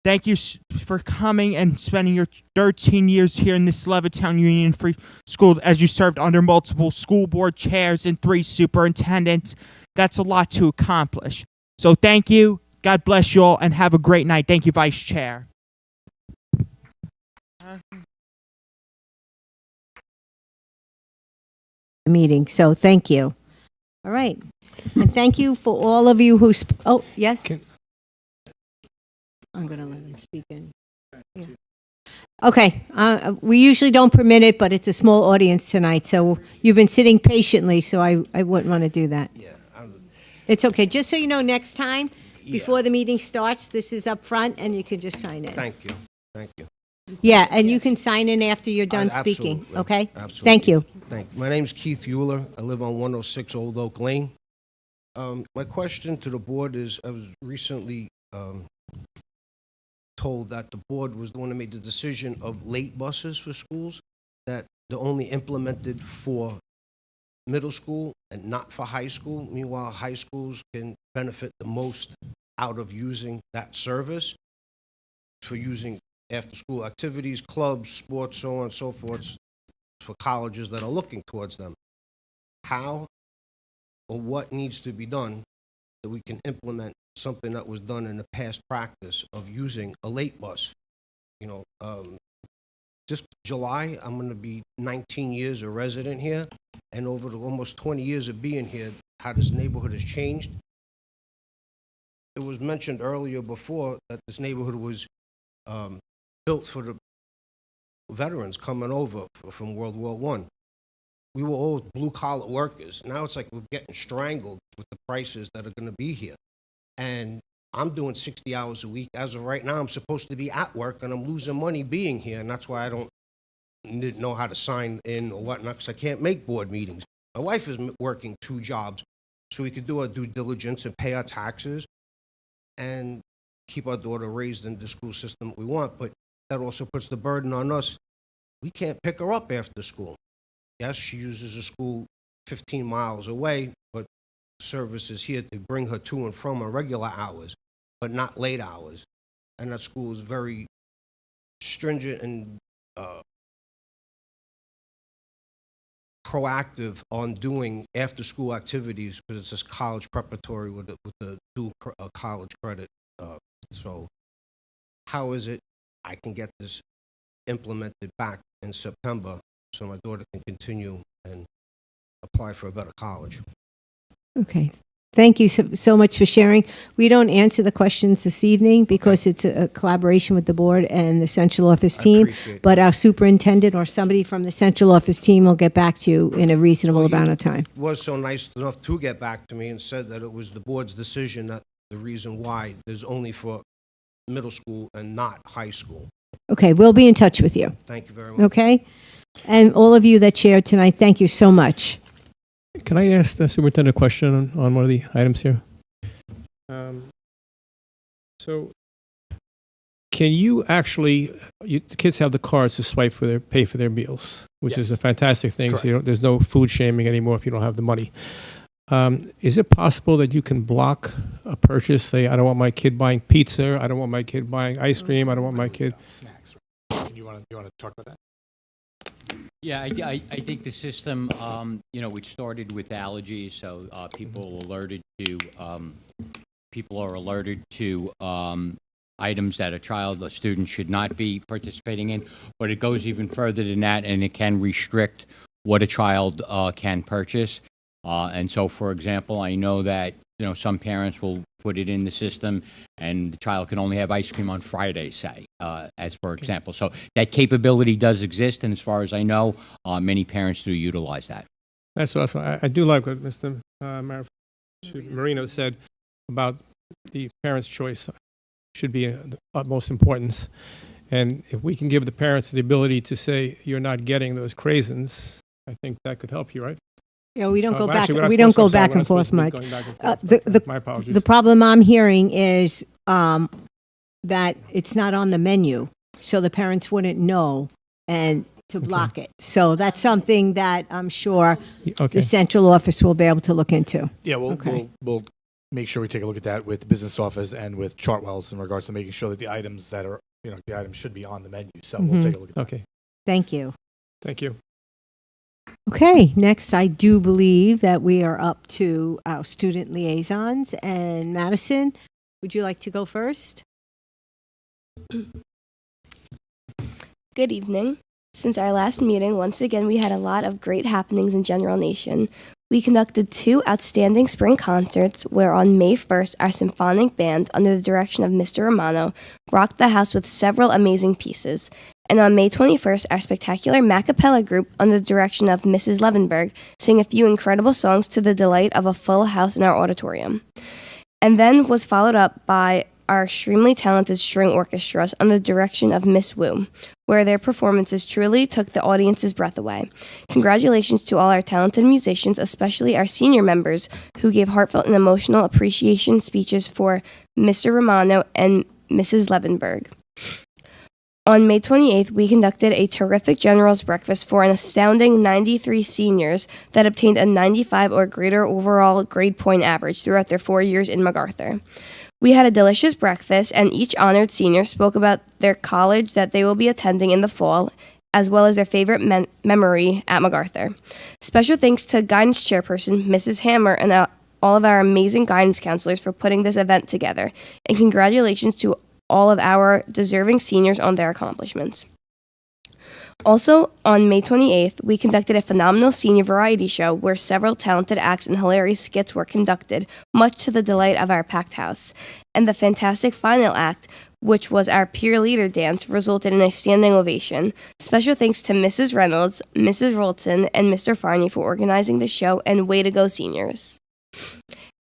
thank you for coming and spending your 13 years here in this Levittown Union Free School as you served under multiple school board chairs and 3 superintendents. That's a lot to accomplish. So thank you. God bless you all and have a great night. Thank you, Vice Chair. Meeting, so thank you. All right. And thank you for all of you who, oh, yes? I'm going to let him speak in. Yeah. Okay, we usually don't permit it, but it's a small audience tonight, so you've been sitting patiently, so I wouldn't want to do that. Yeah, It's okay, just so you know, next time, before the meeting starts, this is up front, and you can just sign in. thank you, thank you. Yeah, and you can sign in after you're done speaking, Absolutely, okay? absolutely. Thank you. Thank you. My name's Keith Euler. I live on 106 Old Oak Lane. My question to the board is, I was recently told that the board was the one that made the decision of late buses for schools, that they're only implemented for middle school and not for high school. Meanwhile, high schools can benefit the most out of using that service for using after-school activities, clubs, sports, so on and so forth, for colleges that are looking towards them. How or what needs to be done that we can implement something that was done in the past practice of using a late bus? You know, this July, I'm going to be 19 years a resident here, and over the almost 20 years of being here, how this neighborhood has changed. It was mentioned earlier before that this neighborhood was built for the veterans coming over from World War I. We were all blue-collar workers. Now it's like we're getting strangled with the prices that are going to be here. And I'm doing 60 hours a week. As of right now, I'm supposed to be at work, and I'm losing money being here, and that's why I didn't know how to sign in or whatnot, because I can't make board meetings. My wife is working 2 jobs, so we could do our due diligence and pay our taxes and keep our daughter raised in the school system we want, but that also puts the burden on us. We can't pick her up after school. Yes, she uses a school 15 miles away, but service is here to bring her to and from her regular hours, but not late hours. And that school is very stringent and proactive on doing after-school activities because it's this college preparatory with the dual college credit. So how is it I can get this implemented back in September so my daughter can continue and apply for a better college? Okay. Thank you so much for sharing. We don't answer the questions this evening because it's a collaboration with the board and the central office team. But our superintendent or somebody from the central office team will get back to you in a reasonable amount of time. Was so nice enough to get back to me and said that it was the board's decision that the reason why there's only for middle school and not high school. Okay, we'll be in touch with you. Thank you very much. Okay? And all of you that shared tonight, thank you so much. Can I ask the superintendent a question on one of the items here? So, can you actually, the kids have the cards to pay for their meals, which is a Yes. fantastic thing. So Correct. there's no food shaming anymore if you don't have the money. Is it possible that you can block a purchase? Say, I don't want my kid buying pizza. I don't want my kid buying ice cream. I don't want my kid. Snacks. You want to talk about that? Yeah, I think the system, it started with allergies, so people are alerted to items that a student should not be participating in, but it goes even further than that, and it can restrict what a child can purchase. And so, for example, I know that some parents will put it in the system, and the child can only have ice cream on Friday, say, as for example. So that capability does exist, and as far as I know, many parents do utilize that. That's awesome. I do like what Mr. Marino said about the parents' choice should be the utmost importance. And if we can give the parents the ability to say, you're not getting those craisins, I think that could help you, right? Yeah, we don't go back. Actually, we're not We don't supposed go to- I'm back sorry, and we're not forth supposed much. to be going back and forth. My apologies. The problem I'm hearing is that it's not on the menu, so the parents wouldn't know and to block it. So that's something that I'm sure Okay. the central office will be able to look into. Yeah, Okay. we'll make sure we take a look at that with the business office and with Chartwell's in regards to making sure that the items that are, the items should be on the menu. So we'll take a look at that. Okay. Thank you. Thank you. Okay, next, I do believe that we are up to our student liaisons. And Madison, would you like to go first? Good evening. Since our last meeting, once again, we had a lot of great happenings in General Nation. We conducted 2 outstanding spring concerts where on May 1st, our symphonic band, under the direction of Mr. Romano, rocked the house with several amazing pieces. And on May 21st, our spectacular Macapella group, under the direction of Mrs. Levenberg, sang a few incredible songs to the delight of a full house in our auditorium. And then was followed up by our extremely talented string orchestras under the direction of Miss Wu, where their performances truly took the audience's breath away. Congratulations to all our talented musicians, especially our senior members, who gave heartfelt and emotional appreciation speeches for Mr. Romano and Mrs. Levenberg. On May 28th, we conducted a terrific General's Breakfast for an astounding 93 seniors that obtained a 95 or greater overall grade point average throughout their 4 years in MacArthur. We had a delicious breakfast, and each honored senior spoke about their college that they will be attending in the fall, as well as their favorite memory at MacArthur. Special thanks to guidance chairperson Mrs. Hammer and all of our amazing guidance counselors for putting this event together, and congratulations to all of our deserving seniors on their accomplishments. Also, on May 28th, we conducted a phenomenal senior variety show where several talented acts and hilarious skits were conducted, much to the delight of our packed house. And the fantastic final act, which was our peer leader dance, resulted in a standing ovation. Special thanks to Mrs. Reynolds, Mrs. Rolton, and Mr. Farney for organizing the show, and way to go, seniors.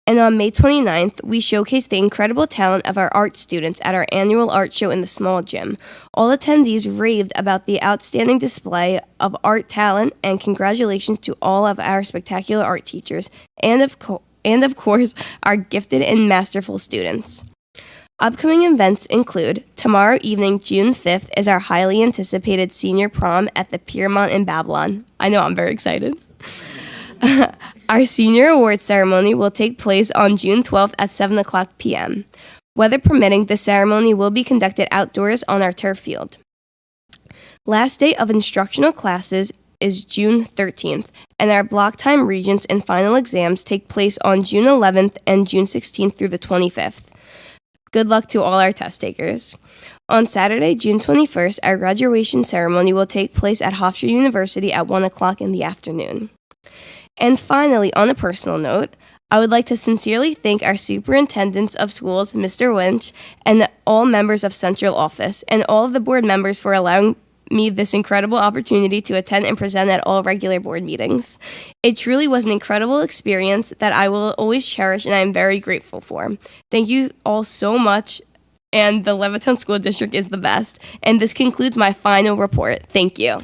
And on May 29th, we showcased the incredible talent of our art students at our annual art show in the small gym. All attendees raved about the outstanding display of art talent, and congratulations to all of our spectacular art teachers, and of course, our gifted and masterful students. Upcoming events include tomorrow evening, June 5th, is our highly anticipated senior prom at the Piermont in Babylon. I know, I'm very excited. Our senior awards ceremony will take place on June 12th at 7 o'clock p.m. Weather permitting, the ceremony will be conducted outdoors on our turf field. Last day of instructional classes is June 13th, and our block time regents and final exams take place on June 11th and June 16th through the 25th. Good luck to all our test takers. On Saturday, June 21st, our graduation ceremony will take place at Hofstra University at 1 o'clock in the afternoon. And finally, on a personal note, I would like to sincerely thank our superintendents of schools, Mr. Winch, and all members of Central Office, and all of the board members for allowing me this incredible opportunity to attend and present at all regular board meetings. It truly was an incredible experience that I will always cherish, and I am very grateful for. Thank you all so much, and the Levittown School District is the best. And this concludes my final report. Thank you.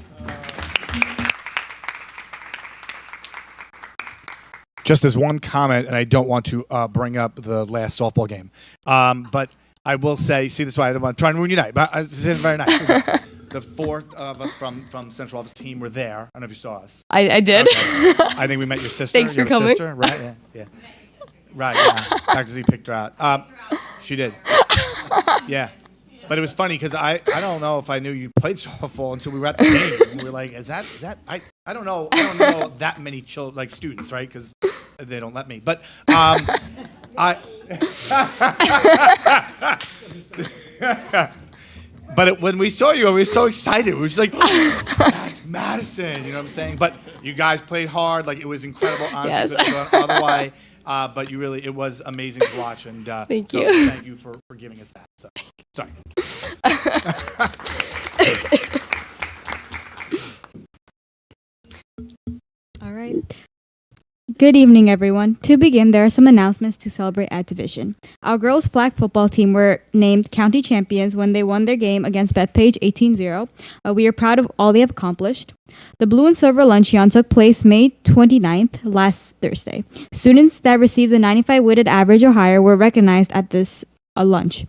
Just as one comment, and I don't want to bring up the last softball game, but I will say, see, this is why I don't want to try and ruin your night, but this is very nice. The 4 of us from Central Office team were there. I don't know if you saw us. I did. Okay. I think we met your sister. Thanks for your coming. Sister, right? Yeah. Yeah. Right. Yeah. Dr. Z picked her out. She did. Yeah. But it was funny because I don't know if I knew you played softball until we were at the game. And we were like, is that I don't know that many students, right? Because they don't let me. But when we saw you, we were so excited. We were just like, that's Madison, you know what I'm saying? But you guys played hard. Like, it was incredible. Honestly, Yes. couldn't have gone otherwise. But you really, it was amazing to watch. And Thank so you. thank you for giving us that. So, sorry. All right. Good evening, everyone. To begin, there are some announcements to celebrate at Division. Our girls' flag football team were named county champions when they won their game against Bethpage 18-0. We are proud of all they have accomplished. The Blue and Silver Luncheon took place May 29th, last Thursday. Students that received the 95 weighted average or higher were recognized at this lunch.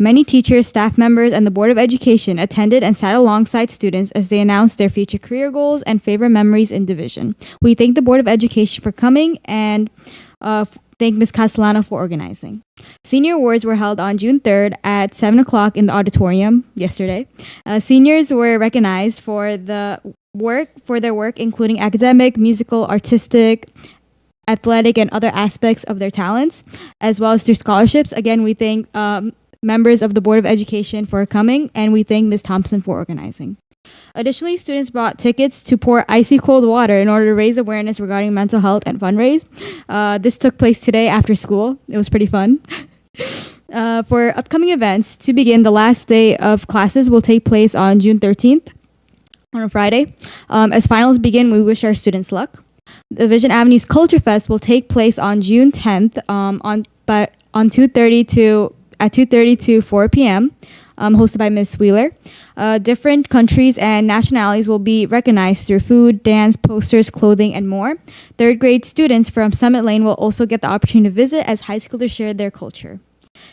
Many teachers, staff members, and the Board of Education attended and sat alongside students as they announced their future career goals and favorite memories in Division. We thank the Board of Education for coming and thank Ms. Castellano for organizing. Senior awards were held on June 3rd at 7 o'clock in the auditorium yesterday. Seniors were recognized for their work, including academic, musical, artistic, athletic, and other aspects of their talents, as well as through scholarships. Again, we thank members of the Board of Education for coming, and we thank Ms. Thompson for organizing. Additionally, students brought tickets to pour icy cold water in order to raise awareness regarding mental health and fundraise. This took place today after school. It was pretty fun. For upcoming events, to begin, the last day of classes will take place on June 13th, on a Friday. As finals begin, we wish our students luck. Division Avenue's Culture Fest will take place on June 10th at 2:30 to 4 p.m., hosted by Ms. Wheeler. Different countries and nationalities will be recognized through food, dance, posters, clothing, and more. Third grade students from Summit Lane will also get the opportunity to visit as high schoolers share their culture.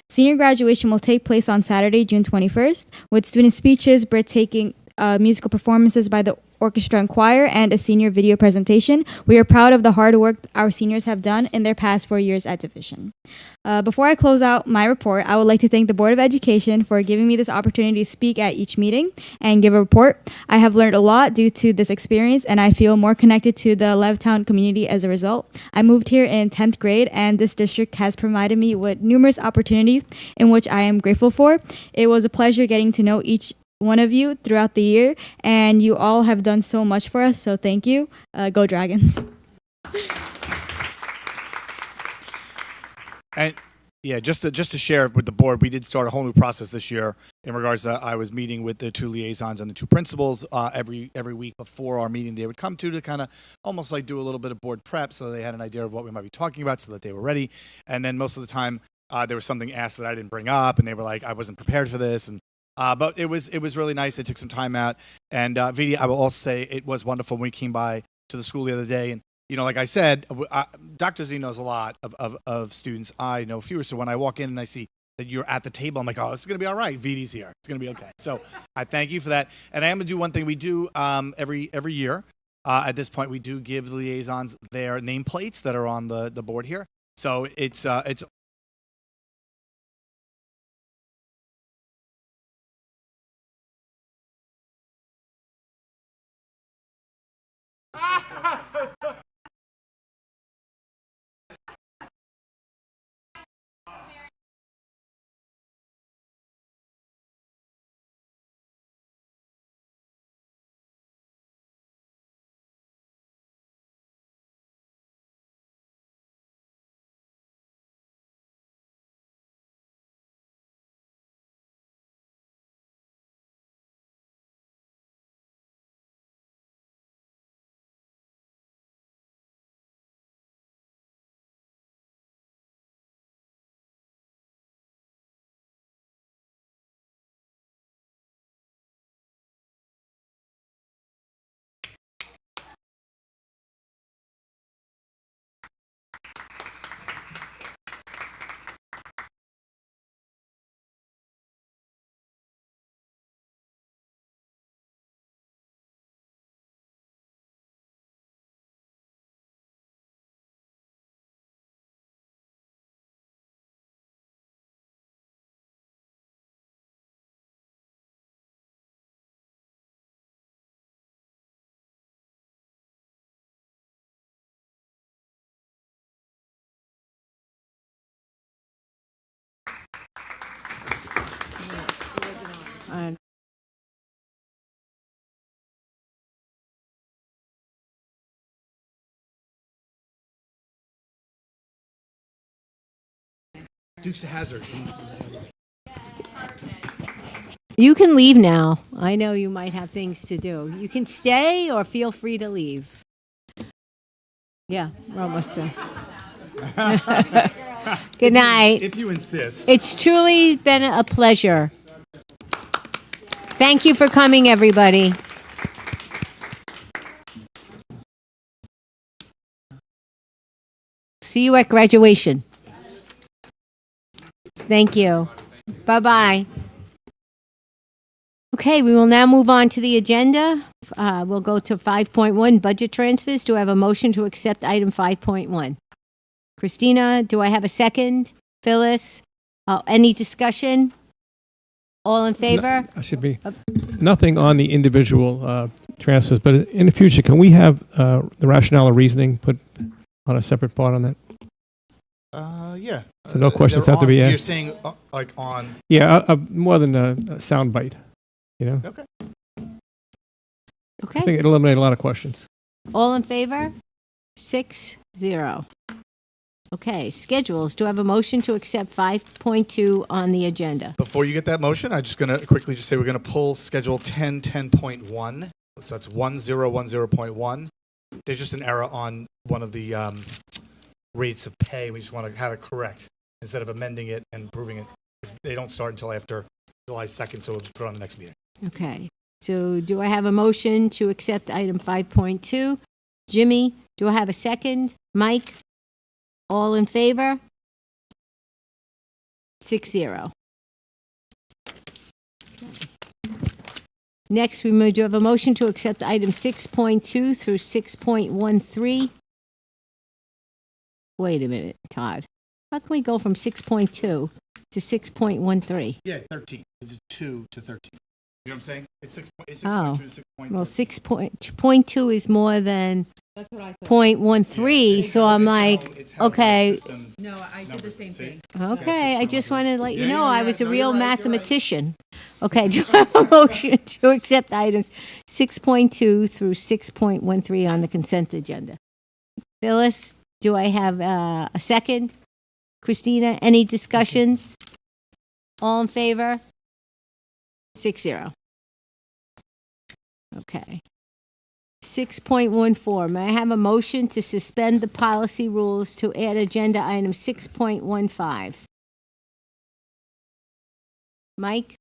Senior graduation will take place on Saturday, June 21st, with student speeches, breathtaking musical performances by the orchestra and choir, and a senior video presentation. We are proud of the hard work our seniors have done in their past 4 years at Division. Before I close out my report, I would like to thank the Board of Education for giving me this opportunity to speak at each meeting and give a report. I have learned a lot due to this experience, and I feel more connected to the Levittown community as a result. I moved here in 10th grade, and this district has provided me with numerous opportunities in which I am grateful for. It was a pleasure getting to know each one of you throughout the year, and you all have done so much for us, so thank you. Go Dragons. And yeah, just to share with the board, we did start a whole new process this year in regards to I was meeting with the two liaisons and the two principals every week before our meeting they would come to kind of almost like do a little bit of board prep so they had an idea of what we might be talking about so that they were ready. And then most of the time there was something asked that I didn't bring up, and they were like, I wasn't prepared for this. And but it was really nice. They took some time out. And Vidi, I will also say it was wonderful when we came by to the school the other day. And, you know, like I said, Dr. Z knows a lot of students. I know fewer. So when I walk in and I see that you're at the table, I'm like, oh, this is going to be all right. Vidi's here. It's going to be okay. So I thank you for that. And I am going to do one thing we do every year. At this point, we do give the liaisons their nameplates that are on the board here. So it's Dukes of Hazzard. You can leave now. I know you might have things to do. You can stay or feel free to leave. Yeah, we're almost done. Good night. If you insist. It's truly been a pleasure. Thank you for coming, everybody. See you at graduation. Thank you. Bye-bye. Okay, we will now move on to the agenda. We'll go to 5.1, budget transfers. Do I have a motion to accept item 5.1? Christina, do I have a second? Phyllis? Any discussion? All in favor? I should be nothing on the individual transfers, but in the future, can we have the rationale or reasoning put on a separate part on that? Yeah. So no questions They're have to be on- You're asked? saying like on. Yeah, more than a sound bite, you know? Okay. I Okay. think it eliminated a lot of questions. All in favor? 6-0. Okay, schedules. Do I have a motion to accept 5.2 on the agenda? Before you get that motion, I'm just going to quickly just say we're going to pull schedule 1010.1. So that's 1010.1. There's just an error on one of the rates of pay. We just want to have it correct instead of amending it and approving it. They don't start until after July 2nd, so we'll just put it on the next meeting. Okay, so do I have a motion to accept item 5.2? Jimmy, do I have a second? Mike? All in favor? 6-0. Next, we do have a motion to accept item 6.2 through 6.13. Wait a minute, Todd. How can we go from 6.2 to 6.13? Yeah, 13. Is it 2 to 13? You know what I'm saying? It's 6.2 Oh. to 6.13. Well, 6.2 is more than That's what I thought. 0.13, so I'm like, It's how the okay, system No, I did the numbers same it, see? thing. okay, I just wanted to let you Yeah, know yeah, I yeah. was a No, real you're right, you're right. mathematician. Okay, do I have a motion to accept items 6.2 through 6.13 on the consent agenda? Phyllis, do I have a second? Christina, any discussions? All in favor? 6-0. Okay. 6.14, may I have a motion to suspend the policy rules to add agenda item 6.15? Mike,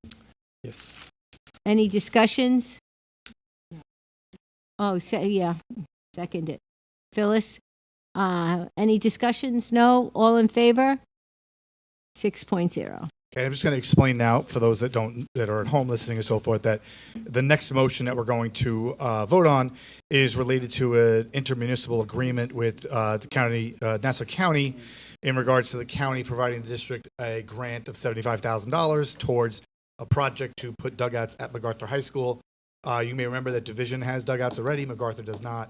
Yes. any discussions? Oh, yeah, second it. Phyllis, any discussions? No? All in favor? 6.0. Okay, I'm just going to explain now for those that are at home listening and so forth that the next motion that we're going to vote on is related to an intermunicipal agreement with the county, Nassau County, in regards to the county providing the district a grant of $75,000 towards a project to put dugouts at MacArthur High School. You may remember that Division has dugouts already, MacArthur does not,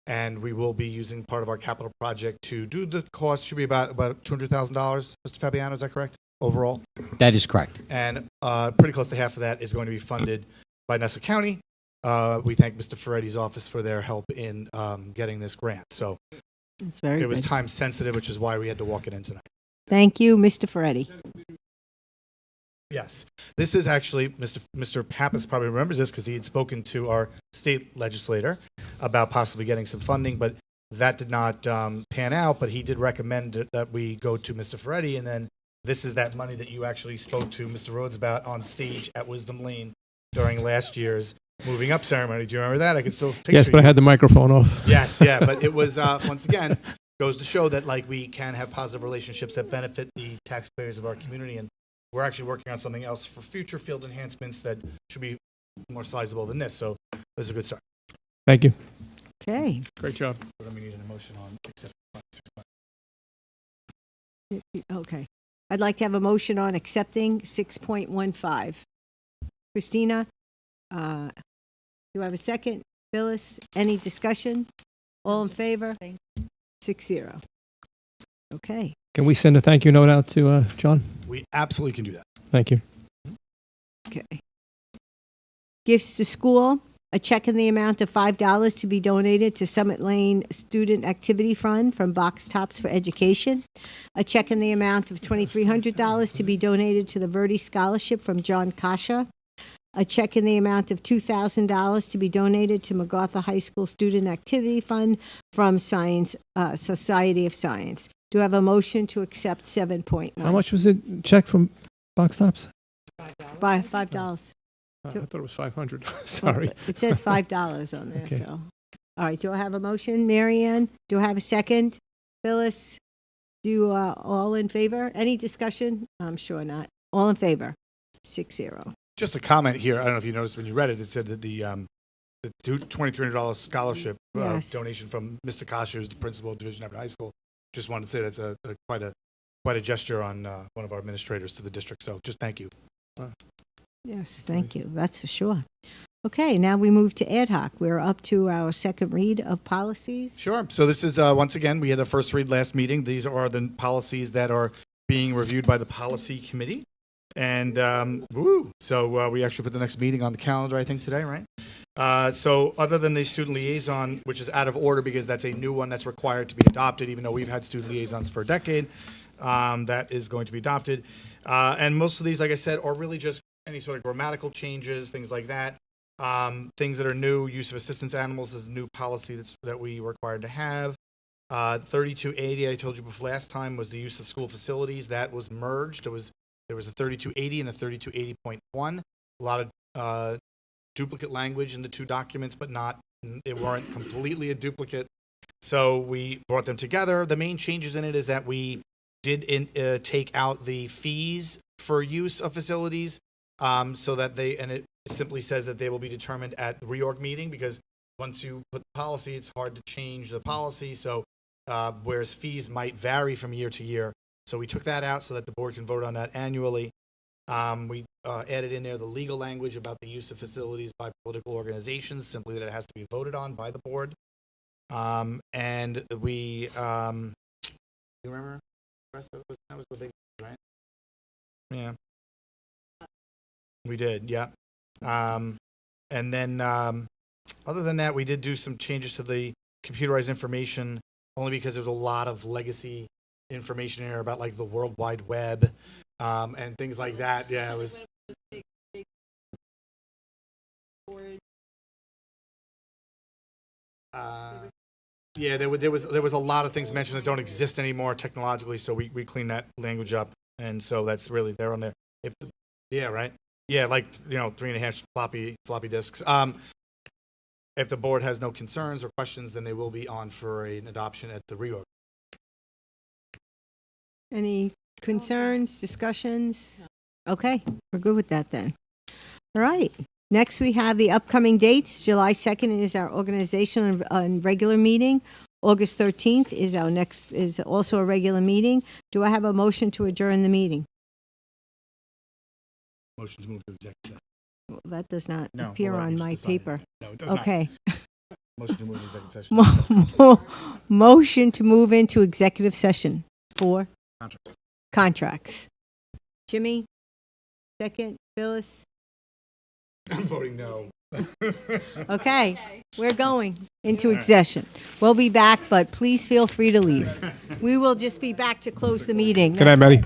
and we will be using part of our capital project to do the cost. Should be about $200,000. Mr. Fabiano, is that correct? Overall, That is correct. and pretty close to half of that is going to be funded by Nassau County. We thank Mr. Ferretti's office for their help in getting this grant. So That's very it was good. time sensitive, which is why we had to walk it in tonight. Thank you, Mr. Ferretti. Yes, this is actually Mr. Pappas probably remembers this because he had spoken to our state legislator about possibly getting some funding, but that did not pan out. But he did recommend that we go to Mr. Ferretti, and then this is that money that you actually spoke to Mr. Rhodes about on stage at Wisdom Lane during last year's moving up ceremony. Do you remember that? I can still picture Yes, but I you. had the microphone off. Yes, yeah, but it was once again goes to show that like we can have positive relationships that benefit the taxpayers of our community, and we're actually working on something else for future field enhancements that should be more sizable than this. So this is a good start. Thank you. Okay. Great job. We're going to need an emotion on accept. Okay. I'd like to have a motion on accepting 6.15. Christina, do I have a second? Phyllis, any discussion? All in favor? 6-0. Okay. Can we send a thank you note out to John? We absolutely can do that. Thank you. Okay. Gifts to school. A check in the amount of $5 to be donated to Summit Lane Student Activity Fund from Box Tops for Education. A check in the amount of $2,300 to be donated to the Verdi Scholarship from John Kasha. A check in the amount of $2,000 to be donated to MacArthur High School Student Activity Fund from Science Society of Science. Do I have a motion to accept 7.9? How much was it check from Box Tops? By $5. I thought it was 500. Sorry. It says $5 on there, Okay. so. All right, do I have a motion? Mary Ann, do I have a second? Phyllis, all in favor? Any discussion? I'm sure not. All in favor? 6-0. Just a comment here. I don't know if you noticed when you read it. It said that the $2,300 scholarship Yes. donation from Mr. Kasha, who's the principal of Division Avenue High School. Just wanted to say that's quite a gesture on one of our administrators to the district. So just thank you. Yes, thank you. That's for sure. Okay, now we move to ad hoc. We're up to our second read of policies. Sure. So this is, once again, we had a first read last meeting. These are the policies that are being reviewed by the policy committee. And, so we actually put the next meeting on the calendar, I think, today, right? So other than the student liaison, which is out of order because that's a new one that's required to be adopted, even though we've had student liaisons for a decade, that is going to be adopted. And most of these, like I said, are really just any sort of grammatical changes, things like that. Things that are new, use of assistance animals is a new policy that we required to have. 3280, I told you before last time, was the use of school facilities. That was merged. There was a 3280 and a 3280.1. A lot of duplicate language in the two documents, but they weren't completely a duplicate. So we brought them together. The main changes in it is that we did take out the fees for use of facilities, so that it simply says that they will be determined at the reorg meeting, because once you put the policy, it's hard to change the policy. So whereas fees might vary from year to year. So we took that out so that the board can vote on that annually. We added in there the legal language about the use of facilities by political organizations, simply that it has to be voted on by the board. And we, you remember? That was the big, right? Yeah. We did, yeah. And then, other than that, we did do some changes to the computerized information, only because there's a lot of legacy information in here about like the World Wide Web, and things like that. Yeah, it was. Yeah, there was a lot of things mentioned that don't exist anymore technologically, so we cleaned that language up, and so that's really there on there. Yeah, right. Yeah, like 3.5 floppy disks. If the board has no concerns or questions, then they will be on for an adoption at the reorg. Any concerns, discussions? Okay, we're good with that then. All right. Next, we have the upcoming dates. July 2nd is our organizational and regular meeting. August 13th is also a regular meeting. Do I have a motion to adjourn the meeting? Motion to move to executive session. Well, that does not No, appear well, on we my just decided. paper. No, it does Okay. not. Motion to move to executive session. Motion to move into executive session for Contracts. contracts. Jimmy, second. Phyllis. I'm voting no. Okay, we're going into execution. We'll be back, but please feel free to leave. We will just be back to close the meeting. Good night, Maddie.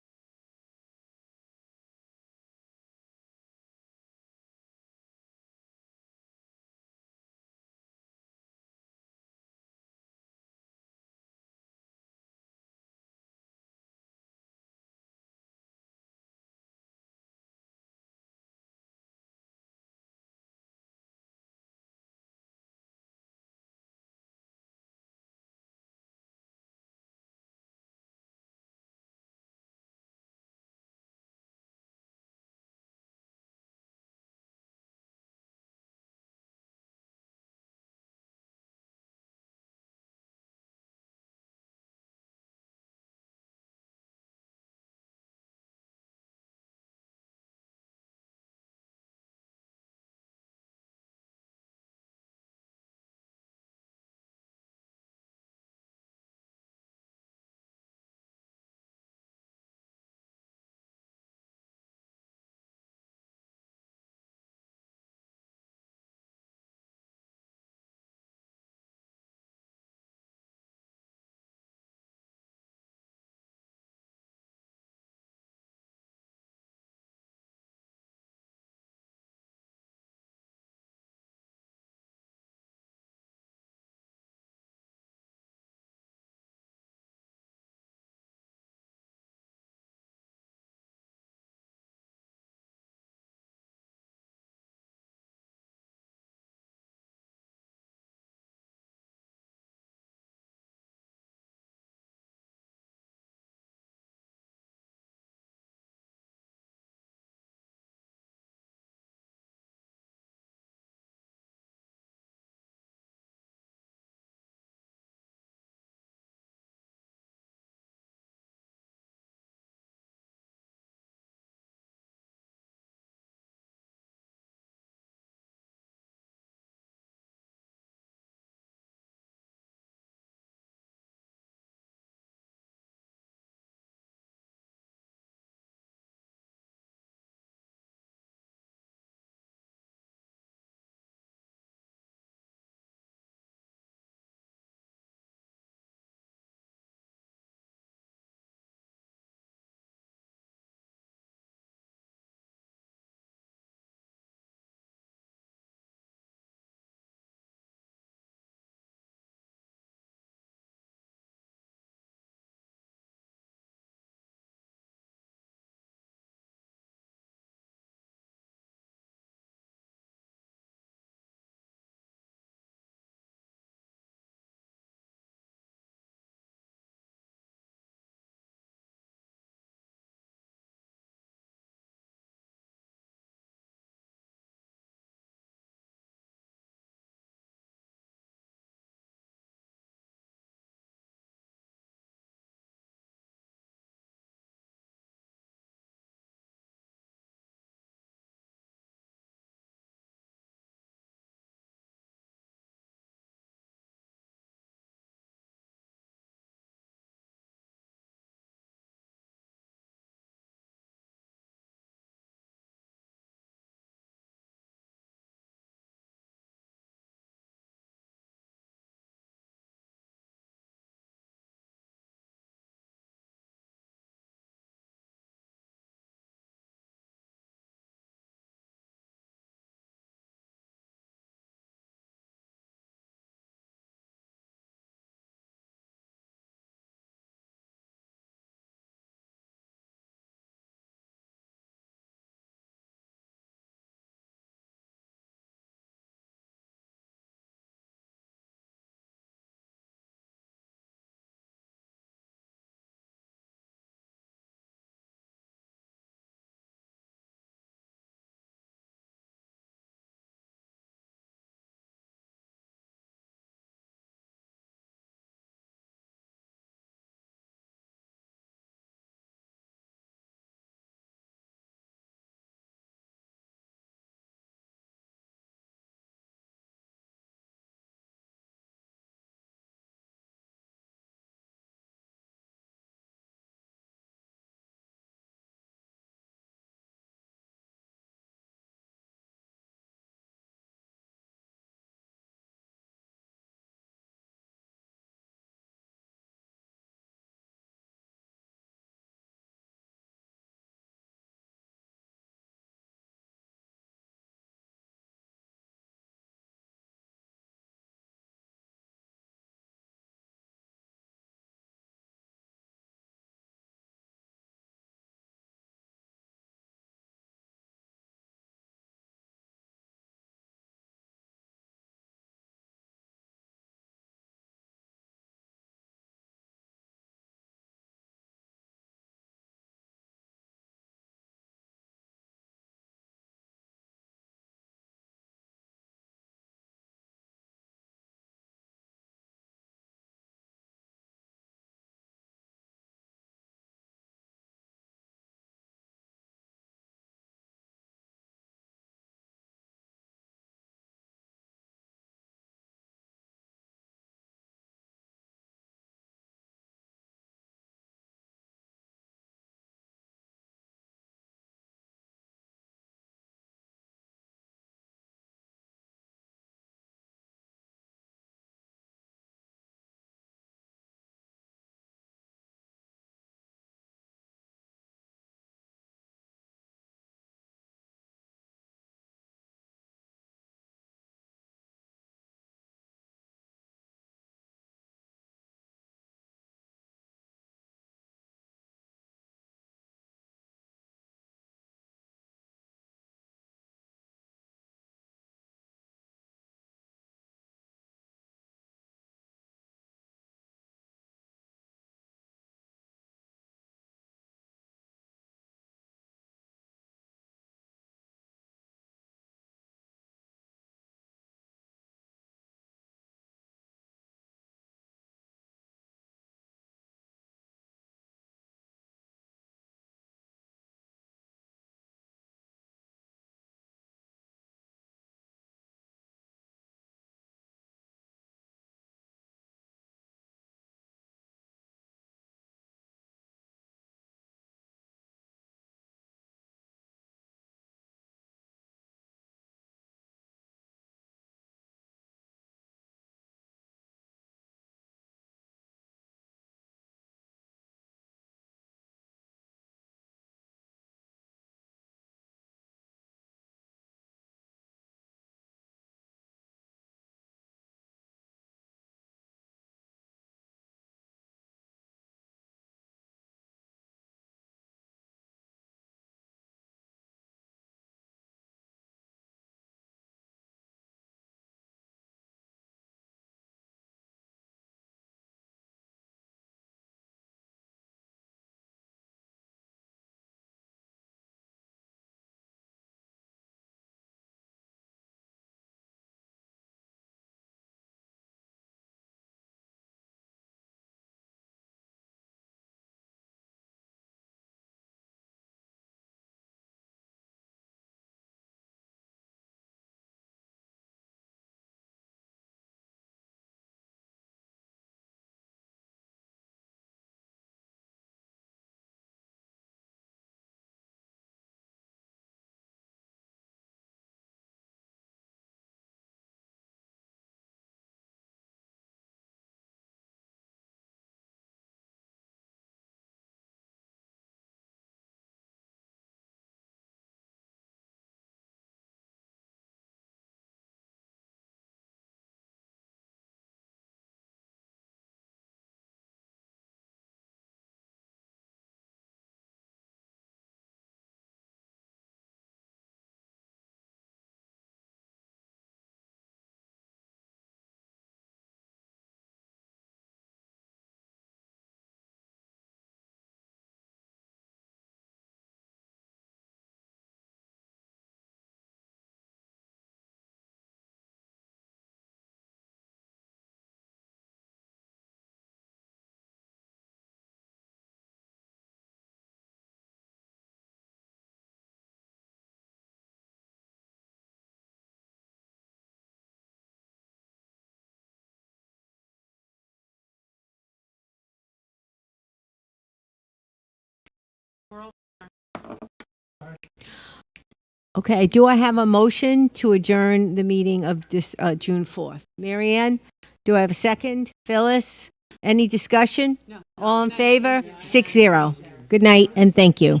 Okay, do I have a motion to adjourn the meeting of this June 4th? Marianne, do I have a second? Phyllis, any discussion? No. All in favor? 6-0. Good night and thank you.